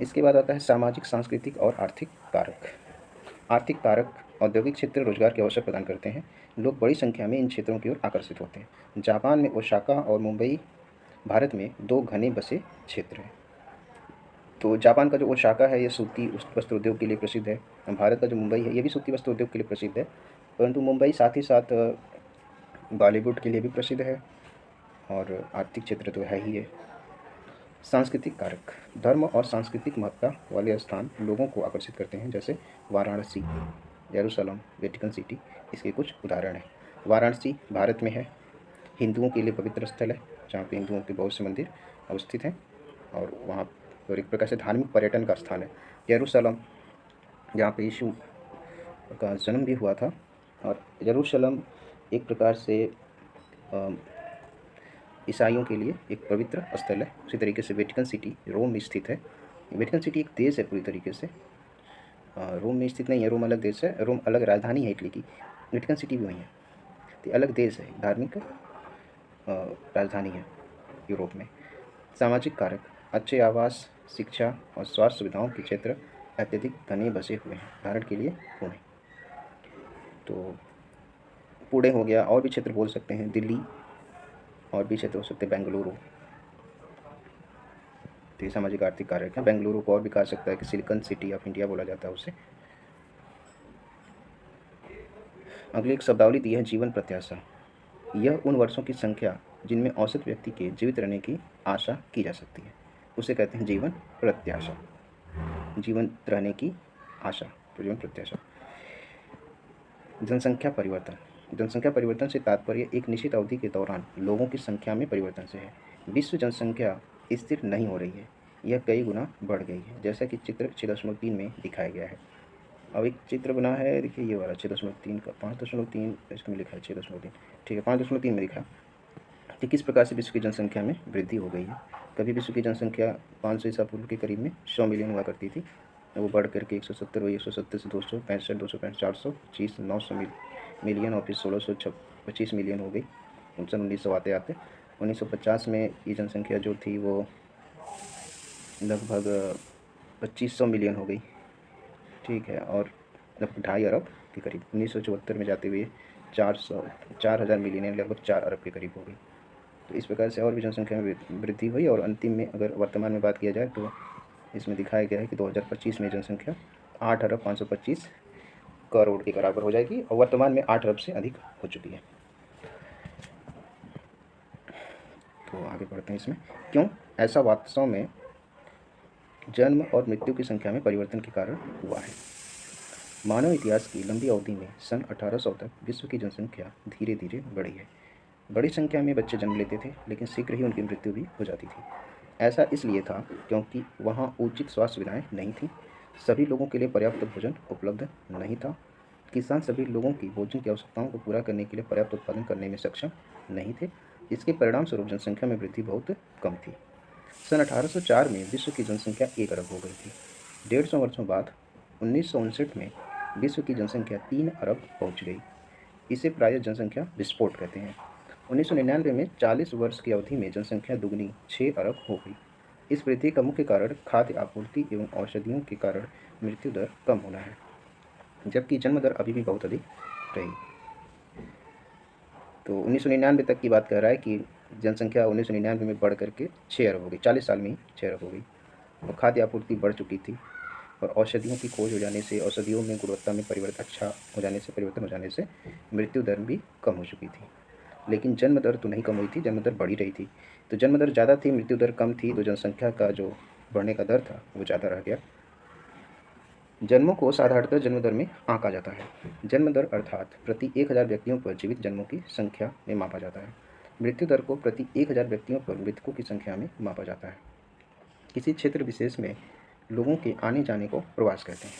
इसके बाद आता है सामाजिक, सांस्कृतिक और आर्थिक कारक। आर्थिक कारक, औद्योगिक क्षेत्र रोजगार के अवसर प्रदान करते हैं। लोग बड़ी संख्या में इन क्षेत्रों की ओर आकर्षित होते हैं। जापान में ओसाका और मुंबई भारत में दो घने बसे क्षेत्र हैं। तो जापान का जो ओसाका है ये सूती वस्त्र उद्योग के लिए प्रसिद्ध है। भारत का जो मुंबई है ये भी सूती वस्त्र उद्योग के लिए प्रसिद्ध है, परंतु मुंबई साथ ही साथ बॉलीवुड के लिए भी प्रसिद्ध है, और आर्थिक क्षेत्र तो है ही है। सांस्कृतिक कारक, धर्म और सांस्कृतिक महत्ता वाले स्थान लोगों को आकर्षित करते हैं, जैसे वाराणसी, यरूशलेम, वेटिकन सिटी इसके कुछ उदाहरण हैं। वाराणसी भारत में है, हिंदुओं के लिए पवित्र स्थल है, जहाँ पे हिंदुओं के बहुत से मंदिर अवस्थित हैं, और वहाँ पर एक प्रकार से धार्मिक पर्यटन का स्थान है। यरूशलेम, जहाँ पे यीशु का जन्म भी हुआ था, और यरूशलेम एक प्रकार से ईसाइयों के लिए एक पवित्र स्थल है। उसी तरीके से वेटिकन सिटी रोम में स्थित है। वेटिकन सिटी एक देश है पूरी तरीके से, रोम में स्थित नहीं है, रोम अलग देश है, रोम अलग राजधानी है इटली की, वेटिकन सिटी भी वही है। तो अलग देश है, धार्मिक राजधानी है यूरोप में। सामाजिक कारक, अच्छे आवास, शिक्षा और स्वास्थ्य सुविधाओं के क्षेत्र अत्यधिक घने बसे हुए हैं। उदाहरण के लिए पुणे, तो पुणे हो गया, और भी क्षेत्र बोल सकते हैं, दिल्ली, और भी क्षेत्र हो सकते हैं, बेंगलुरु। तो ये सामाजिक आर्थिक कारक है। बेंगलुरु को और भी कहा सकता है कि सिलिकॉन सिटी ऑफ इंडिया बोला जाता है उसे। अगली एक शब्दावली दी है, जीवन प्रत्याशा। यह उन वर्षों की संख्या जिनमें औसत व्यक्ति के जीवित रहने की आशा की जा सकती है, उसे कहते हैं जीवन प्रत्याशा। जीवंत रहने की आशा, तो जीवन प्रत्याशा। जनसंख्या परिवर्तन, जनसंख्या परिवर्तन से तात्पर्य एक निश्चित अवधि के दौरान लोगों की संख्या में परिवर्तन से है। विश्व जनसंख्या स्थिर नहीं हो रही है, यह कई गुना बढ़ गई है, जैसा कि चित्र 6.3 में दिखाया गया है। अब एक चित्र बना है, देखिए ये वाला 6.3 का, 5.3 इसमें लिखा है 6.3, ठीक है 5.3 में लिखा कि किस प्रकार से विश्व की जनसंख्या में वृद्धि हो गई है। कभी विश्व की जनसंख्या 500 ईसा पूर्व के करीब में 100 मिलियन हुआ करती थी, वो बढ़ करके 170 हुई, 170 से 265, 265, 425, 900 मिलियन, और फिर 1625 मिलियन हो गई सन 1900 आते आते। 1950 में ये जनसंख्या जो थी वो लगभग 2500 मिलियन हो गई, ठीक है, और लगभग 2.5 अरब के करीब 1974 में जाते हुए 4,000 मिलियन, लगभग 4 अरब के करीब हो गई। तो इस प्रकार से और भी जनसंख्या में वृद्धि हुई, और अंतिम में अगर वर्तमान में बात किया जाए तो इसमें दिखाया गया है कि 2025 में जनसंख्या 8 अरब 525 करोड़ के बराबर हो जाएगी, और वर्तमान में 8 अरब से अधिक हो चुकी है। तो आगे बढ़ते हैं इसमें, क्यों ऐसा वास्तव में जन्म और मृत्यु की संख्या में परिवर्तन के कारण हुआ है। मानव इतिहास की लंबी अवधि में सन 1800 तक विश्व की जनसंख्या धीरे धीरे बढ़ी है। बड़ी संख्या में बच्चे जन्म लेते थे, लेकिन शीघ्र ही उनकी मृत्यु भी हो जाती थी। ऐसा इसलिए था क्योंकि वहाँ उचित स्वास्थ्य सुविधाएं नहीं थीं, सभी लोगों के लिए पर्याप्त भोजन उपलब्ध नहीं था, किसान सभी लोगों की भोजन की आवश्यकताओं को पूरा करने के लिए पर्याप्त उत्पादन करने में सक्षम नहीं थे। इसके परिणामस्वरूप जनसंख्या में वृद्धि बहुत कम थी। सन 1804 में विश्व की जनसंख्या 1 अरब हो गई थी। 150 वर्षों बाद 1959 में विश्व की जनसंख्या 3 अरब पहुंच गई। इसे प्रायः जनसंख्या विस्फोट कहते हैं। 1999 में 40 वर्ष की अवधि में जनसंख्या दुगनी 6 अरब हो गई। इस वृद्धि का मुख्य कारण खाद्य आपूर्ति एवं औषधियों के कारण मृत्यु दर कम होना है, जबकि जन्म दर अभी भी बहुत अधिक रही। तो 1999 तक की बात कर रहा है कि जनसंख्या 1999 में बढ़ करके 6 अरब हो गई, 40 साल में ही 6 अरब हो गई, और खाद्य आपूर्ति बढ़ चुकी थी, और औषधियों की खोज हो जाने से, औषधियों में गुणवत्ता में परिवर्तन हो जाने से मृत्यु दर भी कम हो चुकी थी। लेकिन जन्म दर तो नहीं कम हुई थी, जन्म दर बढ़ी रही थी। तो जन्म दर ज़्यादा थी, मृत्यु दर कम थी, तो जनसंख्या का जो बढ़ने का दर था वो ज़्यादा रह गया। जन्मों को साधारणतः जन्म दर में आंका जाता है। जन्म दर अर्थात प्रति 1000 व्यक्तियों पर जीवित जन्मों की संख्या में मापा जाता है। मृत्यु दर को प्रति 1000 व्यक्तियों पर मृतकों की संख्या में मापा जाता है। किसी क्षेत्र विशेष में लोगों के आने जाने को प्रवास कहते हैं।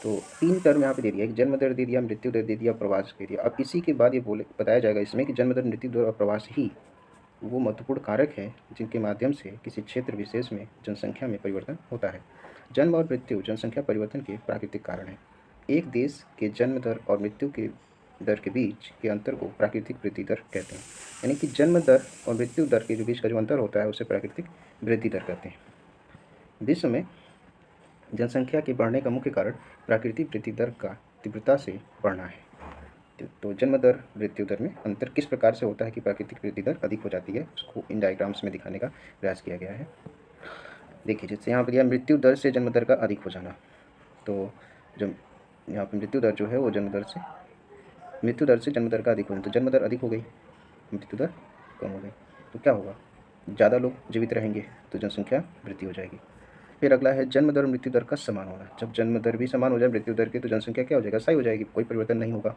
तो 3 टर्म यहाँ पे दे दिया, एक जन्म दर दे दिया, मृत्यु दर दे दिया, प्रवास दे दिया। अब इसी के बाद ये बताया जाएगा इसमें कि जन्म दर, मृत्यु दर और प्रवास ही वो महत्वपूर्ण कारक हैं जिनके माध्यम से किसी क्षेत्र विशेष में जनसंख्या में परिवर्तन होता है। जन्म और मृत्यु जनसंख्या परिवर्तन के प्राकृतिक कारण हैं। एक देश के जन्म दर और मृत्यु के दर के बीच के अंतर को प्राकृतिक वृद्धि दर कहते हैं। यानी कि जन्म दर और मृत्यु दर के बीच का जो अंतर होता है उसे प्राकृतिक वृद्धि दर कहते हैं। विश्व में जनसंख्या के बढ़ने का मुख्य कारण प्राकृतिक वृद्धि दर का तीव्रता से बढ़ना है। तो जन्म दर, मृत्यु दर में अंतर किस प्रकार से होता है कि प्राकृतिक वृद्धि दर अधिक हो जाती है, उसको इन डायग्राम्स में दिखाने का प्रयास किया गया है। देखिए, जैसे यहाँ पर दिया मृत्यु दर से जन्म दर का अधिक हो जाना। तो जब यहाँ पर मृत्यु दर जो है वो मृत्यु दर से जन्म दर का अधिक हो जाना, तो जन्म दर अधिक हो गई, मृत्यु दर कम हो गई, तो क्या होगा, ज़्यादा लोग जीवित रहेंगे तो जनसंख्या वृद्धि हो जाएगी। फिर अगला है जन्म दर और मृत्यु दर का समान होना। जब जन्म दर भी समान हो जाए मृत्यु दर की, तो जनसंख्या क्या हो जाएगा, सही हो जाएगी, कोई परिवर्तन नहीं होगा।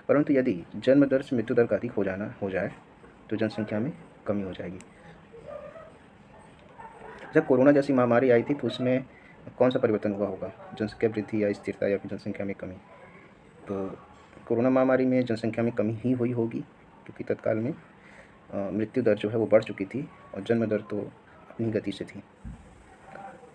परंतु यदि जन्म दर से मृत्यु दर का अधिक हो जाए तो जनसंख्या में कमी हो जाएगी। जब कोरोना जैसी महामारी आई थी तो उसमें कौन सा परिवर्तन हुआ होगा, जनसंख्या वृद्धि या स्थिरता या फिर जनसंख्या में कमी। तो कोरोना महामारी में जनसंख्या में कमी ही हुई होगी, क्योंकि तत्काल में मृत्यु दर जो है वो बढ़ चुकी थी और जन्म दर तो अपनी गति से थी।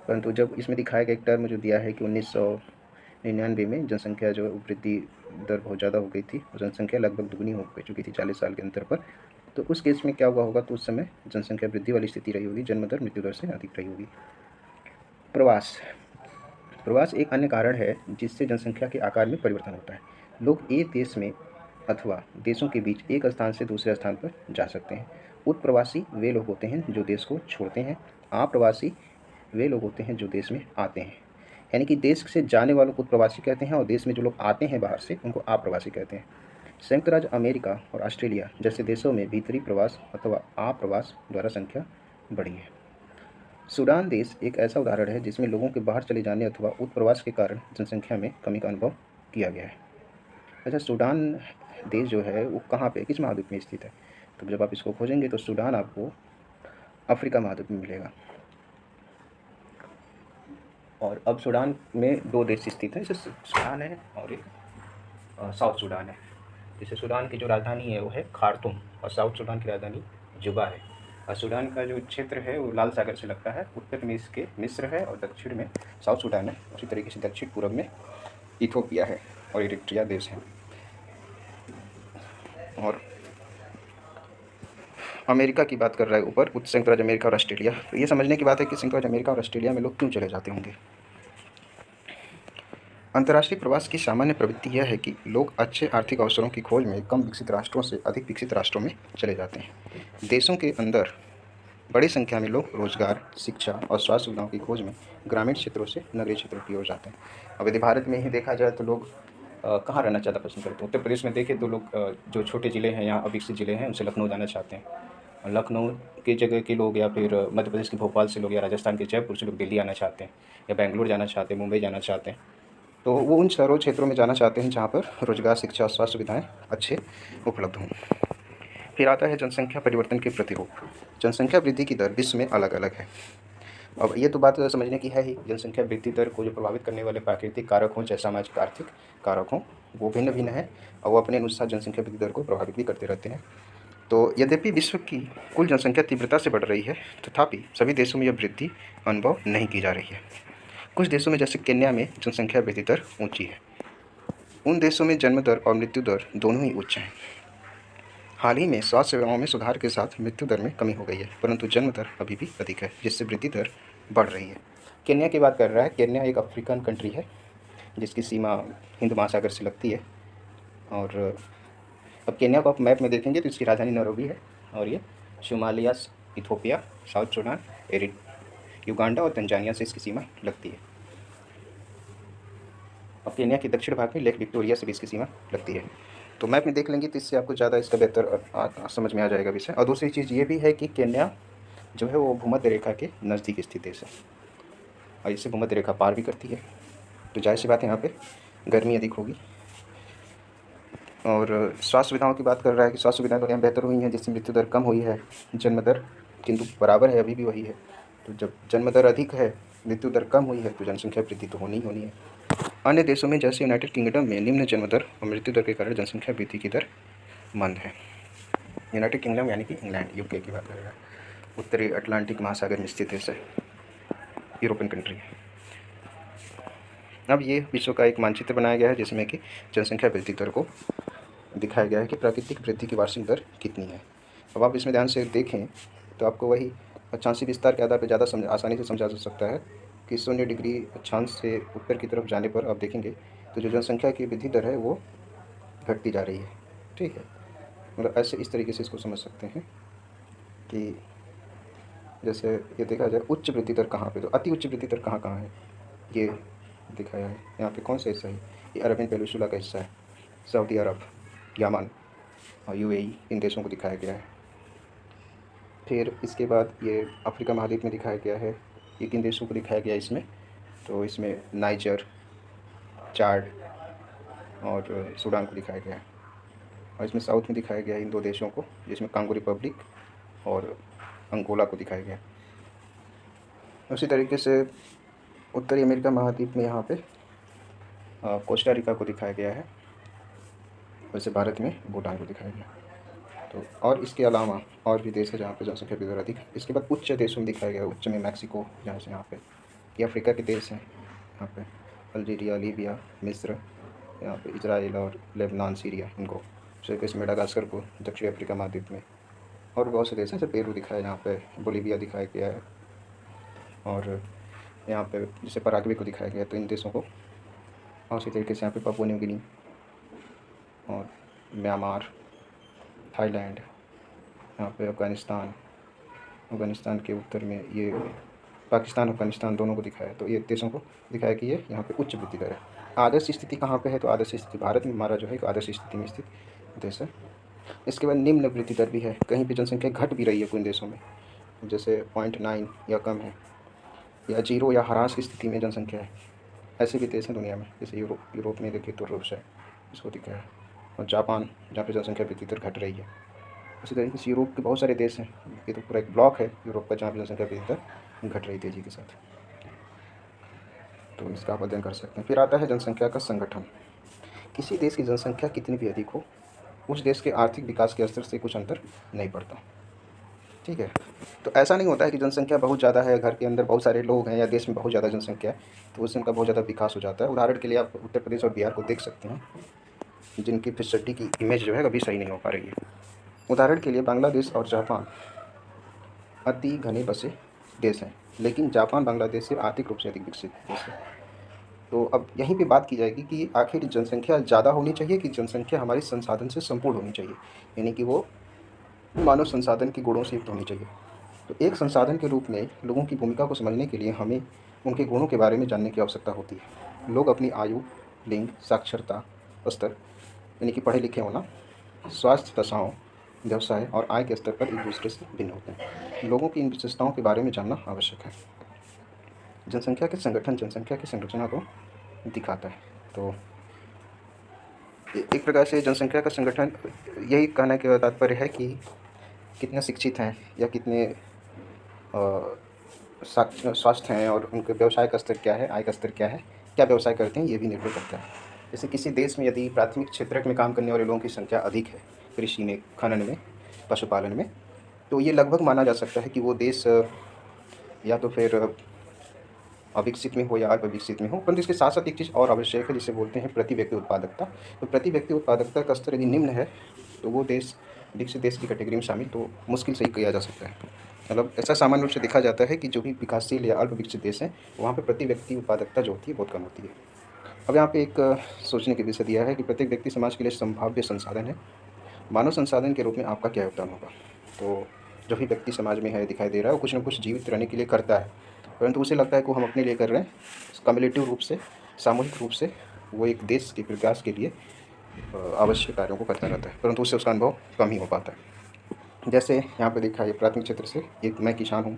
परंतु जब इसमें दिखाया गया एक टर्म जो दिया है कि 1999 में जनसंख्या जो वृद्धि दर बहुत ज़्यादा हो गई थी और जनसंख्या लगभग दुगनी हो चुकी थी 40 साल के अंतर पर, तो उस केस में क्या हुआ होगा, तो उस समय जनसंख्या वृद्धि वाली स्थिति रही होगी, जन्म दर मृत्यु दर से अधिक रही होगी। प्रवास एक अन्य कारण है जिससे जनसंख्या के आकार में परिवर्तन होता है। लोग एक देश में अथवा देशों के बीच एक स्थान से दूसरे स्थान पर जा सकते हैं। उत्प्रवासी वे लोग होते हैं जो देश को छोड़ते हैं। आप्रवासी वे लोग होते हैं जो देश में आते हैं। यानी कि देश से जाने वालों को उत्प्रवासी कहते हैं और देश में जो लोग आते हैं बाहर से उनको आप्रवासी कहते हैं। संयुक्त राज्य अमेरिका और ऑस्ट्रेलिया जैसे देशों में भीतरी प्रवास अथवा आप्रवास द्वारा संख्या बढ़ी है। सूडान देश एक ऐसा उदाहरण है जिसमें लोगों के बाहर चले जाने अथवा उत्प्रवास के कारण जनसंख्या में कमी का अनुभव किया गया है। अच्छा, सूडान देश जो है वो कहाँ पे, किस महाद्वीप में स्थित है, तो जब आप इसको खोजेंगे तो सूडान आपको अफ्रीका महाद्वीप में मिलेगा। और अब सूडान में 2 देश स्थित हैं, जैसे सूडान है और एक साउथ सूडान है। जैसे सूडान की जो राजधानी है वो है खार्तूम और साउथ सूडान की राजधानी जुबा है। और सूडान का जो क्षेत्र है वो लाल सागर से लगता है, उत्तर में इसके मिस्र है और दक्षिण में साउथ सूडान है। उसी तरीके से दक्षिण पूर्व में इथोपिया है और इरिट्रिया देश है। और अमेरिका की बात कर रहा है ऊपर, संयुक्त राज्य अमेरिका और ऑस्ट्रेलिया। तो ये समझने की बात है कि संयुक्त राज्य अमेरिका और ऑस्ट्रेलिया में लोग क्यों चले जाते होंगे। अंतर्राष्ट्रीय प्रवास की सामान्य प्रवृत्ति यह है कि लोग अच्छे आर्थिक अवसरों की खोज में कम विकसित राष्ट्रों से अधिक विकसित राष्ट्रों में चले जाते हैं। देशों के अंदर बड़ी संख्या में लोग रोजगार, शिक्षा और स्वास्थ्य सुविधाओं की खोज में ग्रामीण क्षेत्रों से नगरीय क्षेत्रों की ओर जाते हैं। अब यदि भारत में ही देखा जाए तो लोग कहाँ रहना ज़्यादा पसंद करते हैं। उत्तर प्रदेश में देखें तो लोग जो छोटे ज़िले हैं, यहाँ अविकसित ज़िले हैं, उनसे लखनऊ जाना चाहते हैं। लखनऊ की जगह के लोग या फिर मध्य प्रदेश के भोपाल से लोग या राजस्थान के जयपुर से लोग दिल्ली आना चाहते हैं या बेंगलुरु जाना चाहते हैं, मुंबई जाना चाहते हैं। तो वो उन शहरों क्षेत्रों में जाना चाहते हैं जहाँ पर रोजगार, शिक्षा और स्वास्थ्य सुविधाएँ अच्छे उपलब्ध हों। फिर आता है जनसंख्या परिवर्तन के प्रतिरूप। जनसंख्या वृद्धि की दर विश्व में अलग अलग है। अब ये तो बात समझने की है ही, जनसंख्या वृद्धि दर को जो प्रभावित करने वाले प्राकृतिक कारक हों चाहे सामाजिक आर्थिक कारक हों, वो भिन्न भिन्न हैं और वो अपने अनुसार जनसंख्या वृद्धि दर को प्रभावित भी करते रहते हैं। तो यद्यपि विश्व की कुल जनसंख्या तीव्रता से बढ़ रही है, तथापि सभी देशों में यह वृद्धि अनुभव नहीं की जा रही है। कुछ देशों में जैसे केन्या में जनसंख्या वृद्धि दर ऊँची है। उन देशों में जन्म दर और मृत्यु दर दोनों ही उच्च हैं। हाल ही में स्वास्थ्य सेवाओं में सुधार के साथ मृत्यु दर में कमी हो गई है, परंतु जन्म दर अभी भी अधिक है, जिससे वृद्धि दर बढ़ रही है। केन्या की बात कर रहा है। केन्या एक अफ्रीकन कंट्री है जिसकी सीमा हिंद महासागर से लगती है। और अब केन्या को आप मैप में देखेंगे तो इसकी राजधानी नैरोबी है और ये Somalia, Ethiopia, south Sudan, Uganda और तंजानिया से इसकी सीमा लगती है। अब केन्या के दक्षिण भाग में लेक विक्टोरिया से भी इसकी सीमा लगती है। तो मैप में देख लेंगे तो इससे आपको ज़्यादा इसका बेहतर समझ में आ जाएगा विषय। और दूसरी चीज़ ये भी है कि केन्या जो है वो भूमध्य रेखा के नज़दीक स्थित देश है और इससे भूमध्य रेखा पार भी करती है, तो जाहिर सी बात है यहाँ पे गर्मी अधिक होगी। और स्वास्थ्य सुविधाओं की बात कर रहा है कि स्वास्थ्य सुविधाएं तो यहाँ बेहतर हुई हैं, जिससे मृत्यु दर कम हुई है। जन्म दर किंतु बराबर है, अभी भी वही है। तो जब जन्म दर अधिक है, मृत्यु दर कम हुई है, तो जनसंख्या वृद्धि तो होनी ही होनी है। अन्य देशों में जैसे यूनाइटेड किंगडम में निम्न जन्म दर और मृत्यु दर के कारण जनसंख्या वृद्धि की दर मंद है। यूनाइटेड किंगडम यानी कि इंग्लैंड, यूके की बात कर रहा है। उत्तरी अटलांटिक महासागर में स्थित देश है, यूरोपियन कंट्री। अब ये विश्व का एक मानचित्र बनाया गया है जिसमें कि जनसंख्या वृद्धि दर को दिखाया गया है कि प्राकृतिक वृद्धि की वार्षिक दर कितनी है। अब आप इसमें ध्यान से देखें तो आपको वही अक्षांशीय विस्तार के आधार पर ज़्यादा आसानी से समझा जा सकता है कि 0 डिग्री अक्षांश से उत्तर की तरफ जाने पर आप देखेंगे तो जो जनसंख्या की वृद्धि दर है वो घटती जा रही है। ठीक है, मतलब ऐसे इस तरीके से इसको समझ सकते हैं कि जैसे ये देखा जाए उच्च वृद्धि दर कहाँ पे, तो अति उच्च वृद्धि दर कहाँ कहाँ है ये दिखाया है। यहाँ पे कौन सा हिस्सा है, ये अरबियन पेनिनसुला का हिस्सा है, सऊदी अरब, यमन और यूएई, इन देशों को दिखाया गया है। फिर इसके बाद ये अफ्रीका महाद्वीप में दिखाया गया है, ये किन देशों को दिखाया गया है इसमें, तो इसमें नाइजर, चाड और सूडान को दिखाया गया है। और इसमें साउथ में दिखाया गया है इन 2 देशों को, जिसमें कांगो रिपब्लिक और अंगोला को दिखाया गया। उसी तरीके से उत्तरी अमेरिका महाद्वीप में यहाँ पे कोस्टा रिका को दिखाया गया है, वैसे भारत में भूटान को दिखाया गया। तो और इसके अलावा और भी देश है जहाँ पे जनसंख्या भी अधिक है। इसके बाद उच्च देशों में दिखाया गया, उच्च में मैक्सिको, जहाँ से यहाँ पे ये अफ्रीका के देश हैं, यहाँ पे अल्जीरिया, लीबिया, मिस्र, यहाँ पे इजराइल और लेबनान, सीरिया, इनको शेकेस मेडागास्कर को दक्षिण अफ्रीका महाद्वीप में। और बहुत से देश हैं जैसे पेरू दिखाया, यहाँ पे बोलीविया दिखाया गया है और यहाँ पे जैसे पराग्वे को दिखाया गया। तो इन देशों को और इसी तरीके से यहाँ पे पापुआ न्यू गिनी और म्यांमार, थाईलैंड, यहाँ पे अफ़गानिस्तान के उत्तर में ये पाकिस्तान, अफ़गानिस्तान दोनों को दिखाया। तो ये देशों को दिखाया कि ये यहाँ पे उच्च वृद्धि दर है। आदर्श स्थिति कहाँ पे है, तो आदर्श स्थिति भारत में हमारा जो है एक आदर्श स्थिति में स्थित देश है। इसके बाद निम्न वृद्धि दर भी है, कहीं पे जनसंख्या घट भी रही है कुछ देशों में, जैसे 0.9 या कम है, या 0 या ह्रास की स्थिति में जनसंख्या है। ऐसे भी देश हैं दुनिया में, जैसे यूरोप में देखिए तो रूस है, इसको दिखाया है, और जापान जहाँ पे जनसंख्या वृद्धि दर घट रही है। उसी तरीके से यूरोप के बहुत सारे देश हैं, ये तो पूरा एक ब्लॉक है यूरोप का जहाँ पे जनसंख्या वृद्धि दर घट रही तेज़ी के साथ। तो इसका आप अध्ययन कर सकते हैं। फिर आता है जनसंख्या का संगठन। किसी देश की जनसंख्या कितनी भी अधिक हो, उस देश के आर्थिक विकास के स्तर से कुछ अंतर नहीं पड़ता। ठीक है, तो ऐसा नहीं होता है कि जनसंख्या बहुत ज़्यादा है, घर के अंदर बहुत सारे लोग हैं या देश में बहुत ज़्यादा जनसंख्या है तो उससे उनका बहुत ज़्यादा विकास हो जाता है। उदाहरण के लिए आप उत्तर प्रदेश और बिहार को देख सकते हैं, जिनकी फैसिलिटी की इमेज जो है कभी सही नहीं हो पा रही है। उदाहरण के लिए बांग्लादेश और जापान अति घने बसे देश हैं, लेकिन जापान बांग्लादेश से आर्थिक रूप से अधिक विकसित देश है। तो अब यहीं पे बात की जाएगी कि आखिर जनसंख्या ज़्यादा होनी चाहिए कि जनसंख्या हमारे संसाधन से संपूर्ण होनी चाहिए, यानी कि वो मानव संसाधन के गुणों से युक्त होनी चाहिए। तो एक संसाधन के रूप में लोगों की भूमिका को समझने के लिए हमें उनके गुणों के बारे में जानने की आवश्यकता होती है। लोग अपनी आयु, लिंग, साक्षरता स्तर यानी कि पढ़े लिखे होना, स्वास्थ्य दशाओं, व्यवसाय और आय के स्तर पर एक दूसरे से भिन्न होते हैं। लोगों की इन विशेषताओं के बारे में जानना आवश्यक है। जनसंख्या के संगठन जनसंख्या की संरचना को दिखाता है। तो एक प्रकार से जनसंख्या का संगठन यही कहने का तात्पर्य है कि कितने शिक्षित हैं या कितने स्वास्थ्य हैं और उनके व्यवसाय का स्तर क्या है, आय का स्तर क्या है, क्या व्यवसाय करते हैं, ये भी निर्भर करता है। जैसे किसी देश में यदि प्राथमिक क्षेत्र में काम करने वाले लोगों की संख्या अधिक है, कृषि में, खनन में, पशुपालन में, तो ये लगभग माना जा सकता है कि वो देश या तो फिर अविकसित में हो या अविकसित में हो। परंतु इसके साथ साथ एक चीज़ और आवश्यक है जिसे बोलते हैं प्रति व्यक्ति उत्पादकता। तो प्रति व्यक्ति उत्पादकता का स्तर यदि निम्न है तो वो देश विकसित देश की कैटेगरी में शामिल तो मुश्किल से ही किया जा सकता है। मतलब ऐसा सामान्य रूप से देखा जाता है कि जो भी विकासशील या अल्प विकसित देश हैं वहाँ पर प्रति व्यक्ति उत्पादकता जो होती है बहुत कम होती है। अब यहाँ पे एक सोचने की विषय दिया है कि प्रत्येक व्यक्ति समाज के लिए संभाव्य संसाधन है। मानव संसाधन के रूप में आपका क्या योगदान होगा? तो जो भी व्यक्ति समाज में है दिखाई दे रहा है वो कुछ ना कुछ जीवित रहने के लिए करता है, परंतु उसे लगता है कि हम अपने लिए कर रहे हैं। कम्युलेटिव रूप से, सामूहिक रूप से वो एक देश के विकास के लिए आवश्यक कार्यों को करता रहता है, परंतु उससे उसका अनुभव कम ही हो पाता है। जैसे यहाँ पे देखा है प्राथमिक क्षेत्र से, एक मैं किसान हूँ,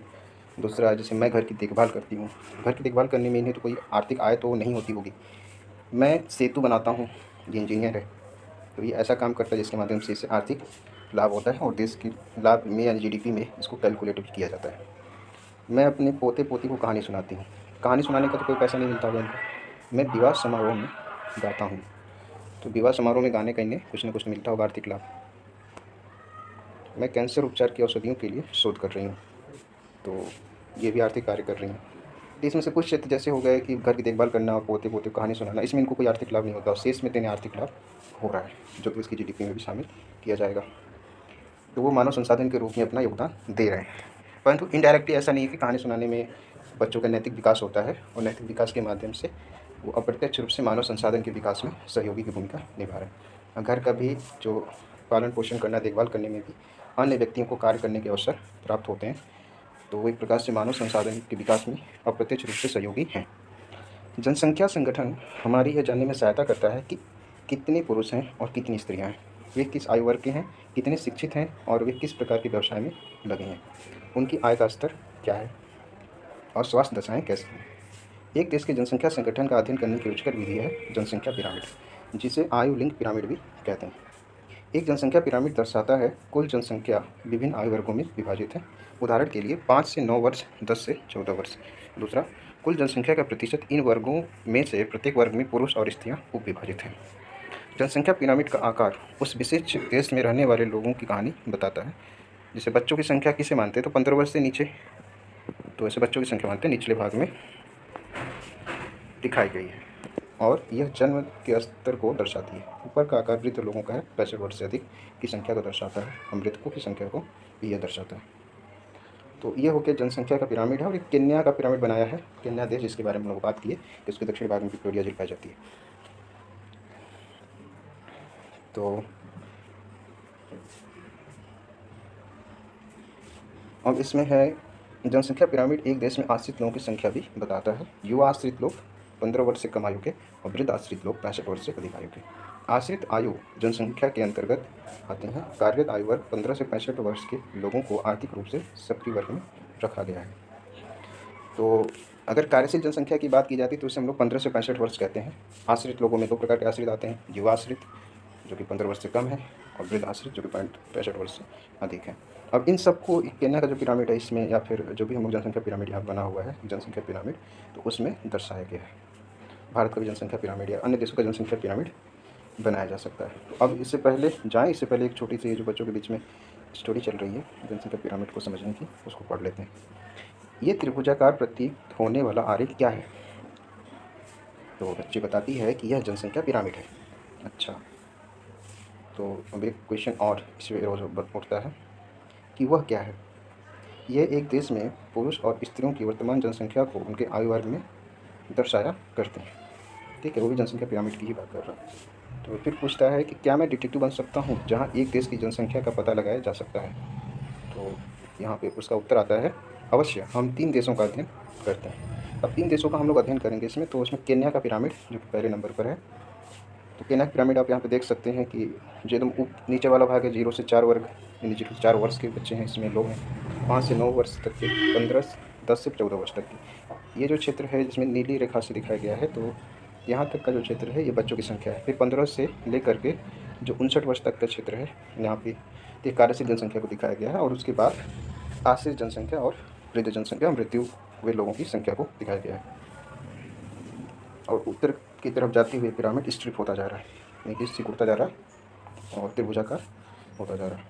दूसरा जैसे मैं घर की देखभाल करती हूँ। घर की देखभाल करने में इन्हें तो कोई आर्थिक आय तो नहीं होती होगी। मैं सेतु बनाता हूँ, ये इंजीनियर है, तो ये ऐसा काम करता है जिसके माध्यम से इसे आर्थिक लाभ होता है और देश के लाभ में यानी जीडीपी में इसको कैलकुलेट भी किया जाता है। मैं अपने पोते पोती को कहानी सुनाती हूँ। कहानी सुनाने का तो कोई पैसा नहीं मिलता होगा इनको। मैं विवाह समारोह में गाता हूँ, तो विवाह समारोह में गाने का इन्हें कुछ ना कुछ मिलता होगा आर्थिक लाभ। मैं कैंसर उपचार की औषधियों के लिए शोध कर रही हूँ, तो ये भी आर्थिक कार्य कर रही हूँ। तो इसमें से कुछ क्षेत्र जैसे हो गए कि घर की देखभाल करना और पोते पोते को कहानी सुनाना, इसमें इनको कोई आर्थिक लाभ नहीं होता और शेष में इन्हें आर्थिक लाभ हो रहा है जो कि इसकी जीडीपी में भी शामिल किया जाएगा। तो वो मानव संसाधन के रूप में अपना योगदान दे रहे हैं। परंतु इनडायरेक्टली ऐसा नहीं है कि कहानी सुनाने में बच्चों का नैतिक विकास होता है और नैतिक विकास के माध्यम से वो अप्रत्यक्ष रूप से मानव संसाधन के विकास में सहयोगी की भूमिका निभा रहे हैं। घर का भी जो पालन पोषण करना, देखभाल करने में भी अन्य व्यक्तियों को कार्य करने के अवसर प्राप्त होते हैं, तो वो एक प्रकार से मानव संसाधन के विकास में अप्रत्यक्ष रूप से सहयोगी हैं। जनसंख्या संगठन हमारी यह जानने में सहायता करता है कि कितने पुरुष हैं और कितनी स्त्रियां हैं, वे किस आयु वर्ग के हैं, कितने शिक्षित हैं और वे किस प्रकार के व्यवसाय में लगे हैं, उनकी आय का स्तर क्या है और स्वास्थ्य दशाएं कैसी हैं। एक देश के जनसंख्या संगठन का अध्ययन करने की रुचिकर विधि है जनसंख्या पिरामिड, जिसे आयु लिंक पिरामिड भी कहते हैं। एक जनसंख्या पिरामिड दर्शाता है कुल जनसंख्या विभिन्न आयु वर्गों में विभाजित है। उदाहरण के लिए 5 से 9 वर्ष, 10 से 14 वर्ष। दूसरा, कुल जनसंख्या का प्रतिशत इन वर्गों में से प्रत्येक वर्ग में पुरुष और स्त्रियां उप विभाजित हैं। जनसंख्या पिरामिड का आकार उस विशेष देश में रहने वाले लोगों की कहानी बताता है। जैसे बच्चों की संख्या किसे मानते हैं, तो 15 वर्ष से नीचे, तो ऐसे बच्चों की संख्या मानते हैं निचले भाग में दिखाई गई है और यह जन्म के स्तर को दर्शाती है। ऊपर का आकार वृद्ध लोगों का है, 65 वर्ष से अधिक की संख्या को दर्शाता है और मृतकों की संख्या को भी यह दर्शाता है। तो ये हो गया जनसंख्या का पिरामिड है। और एक केन्या का पिरामिड बनाया है, केन्या देश जिसके बारे में हम लोग बात किए कि उसके दक्षिण भाग में विक्टोरिया झील पाई जाती है। तो अब इसमें है जनसंख्या पिरामिड एक देश में आश्रित लोगों की संख्या भी बताता है। युवा आश्रित लोग 15 वर्ष से कम आयु के और वृद्ध आश्रित लोग 65 वर्ष से अधिक आयु के। आश्रित आयु जनसंख्या के अंतर्गत आते हैं। कार्यरत आयु वर्ग 15 से 65 वर्ष के लोगों को आर्थिक रूप से सक्रिय वर्ग में रखा गया है। तो अगर कार्यशील जनसंख्या की बात की जाती तो उसे हम लोग 15 से 65 वर्ष कहते हैं। आश्रित लोगों में 2 प्रकार के आश्रित आते हैं, युवा आश्रित जो कि 15 वर्ष से कम है और वृद्ध आश्रित जो कि 65 वर्ष से अधिक है। अब इन सबको केन्या का जो पिरामिड है इसमें, या फिर जो भी हम लोग जनसंख्या पिरामिड यहाँ बना हुआ है जनसंख्या पिरामिड, तो उसमें दर्शाया गया है। भारत का भी जनसंख्या पिरामिड या अन्य देशों का जनसंख्या पिरामिड बनाया जा सकता है। तो अब इससे पहले इससे पहले एक छोटी सी जो बच्चों के बीच में स्टोरी चल रही है जनसंख्या पिरामिड को समझने की, उसको पढ़ लेते हैं। ये त्रिभुजाकार प्रतीत होने वाला आरेख क्या है? तो बच्ची बताती है कि यह जनसंख्या पिरामिड है। अच्छा, तो अब एक क्वेश्चन और इसमें रोज उठता है कि वह क्या है? यह एक देश में पुरुष और स्त्रियों की वर्तमान जनसंख्या को उनके आयु वर्ग में दर्शाया करते हैं। ठीक है, वो भी जनसंख्या पिरामिड की ही बात कर रहा है। तो फिर पूछता है कि क्या मैं डिटेक्टिव बन सकता हूँ जहाँ एक देश की जनसंख्या का पता लगाया जा सकता है? तो यहाँ पे उसका उत्तर आता है अवश्य, हम 3 देशों का अध्ययन करते हैं। अब 3 देशों का हम लोग अध्ययन करेंगे इसमें। तो उसमें केन्या का पिरामिड जो कि पहले नंबर पर है। तो केन्या का पिरामिड आप यहाँ पे देख सकते हैं कि जो एकदम नीचे वाला भाग है 0 से 4 वर्ग, यानी 0 से 4 वर्ष के बच्चे हैं इसमें लोग हैं। 5 से 9 वर्ष तक के, 10 से 14 वर्ष तक की। ये जो क्षेत्र है जिसमें नीली रेखा से दिखाया गया है, तो यहाँ तक का जो क्षेत्र है ये बच्चों की संख्या है। फिर 15 से लेकर के जो 59 वर्ष तक का क्षेत्र है, यहाँ पे ये कार्यशील जनसंख्या को दिखाया गया है। और उसके बाद आश्रित जनसंख्या और वृद्ध जनसंख्या, मृत्यु हुए लोगों की संख्या को दिखाया गया है। और उत्तर की तरफ जाती हुई पिरामिड स्ट्रिप होता जा रहा है, यानी कि सिकुड़ता जा रहा है और त्रिभुजाकार होता जा रहा है।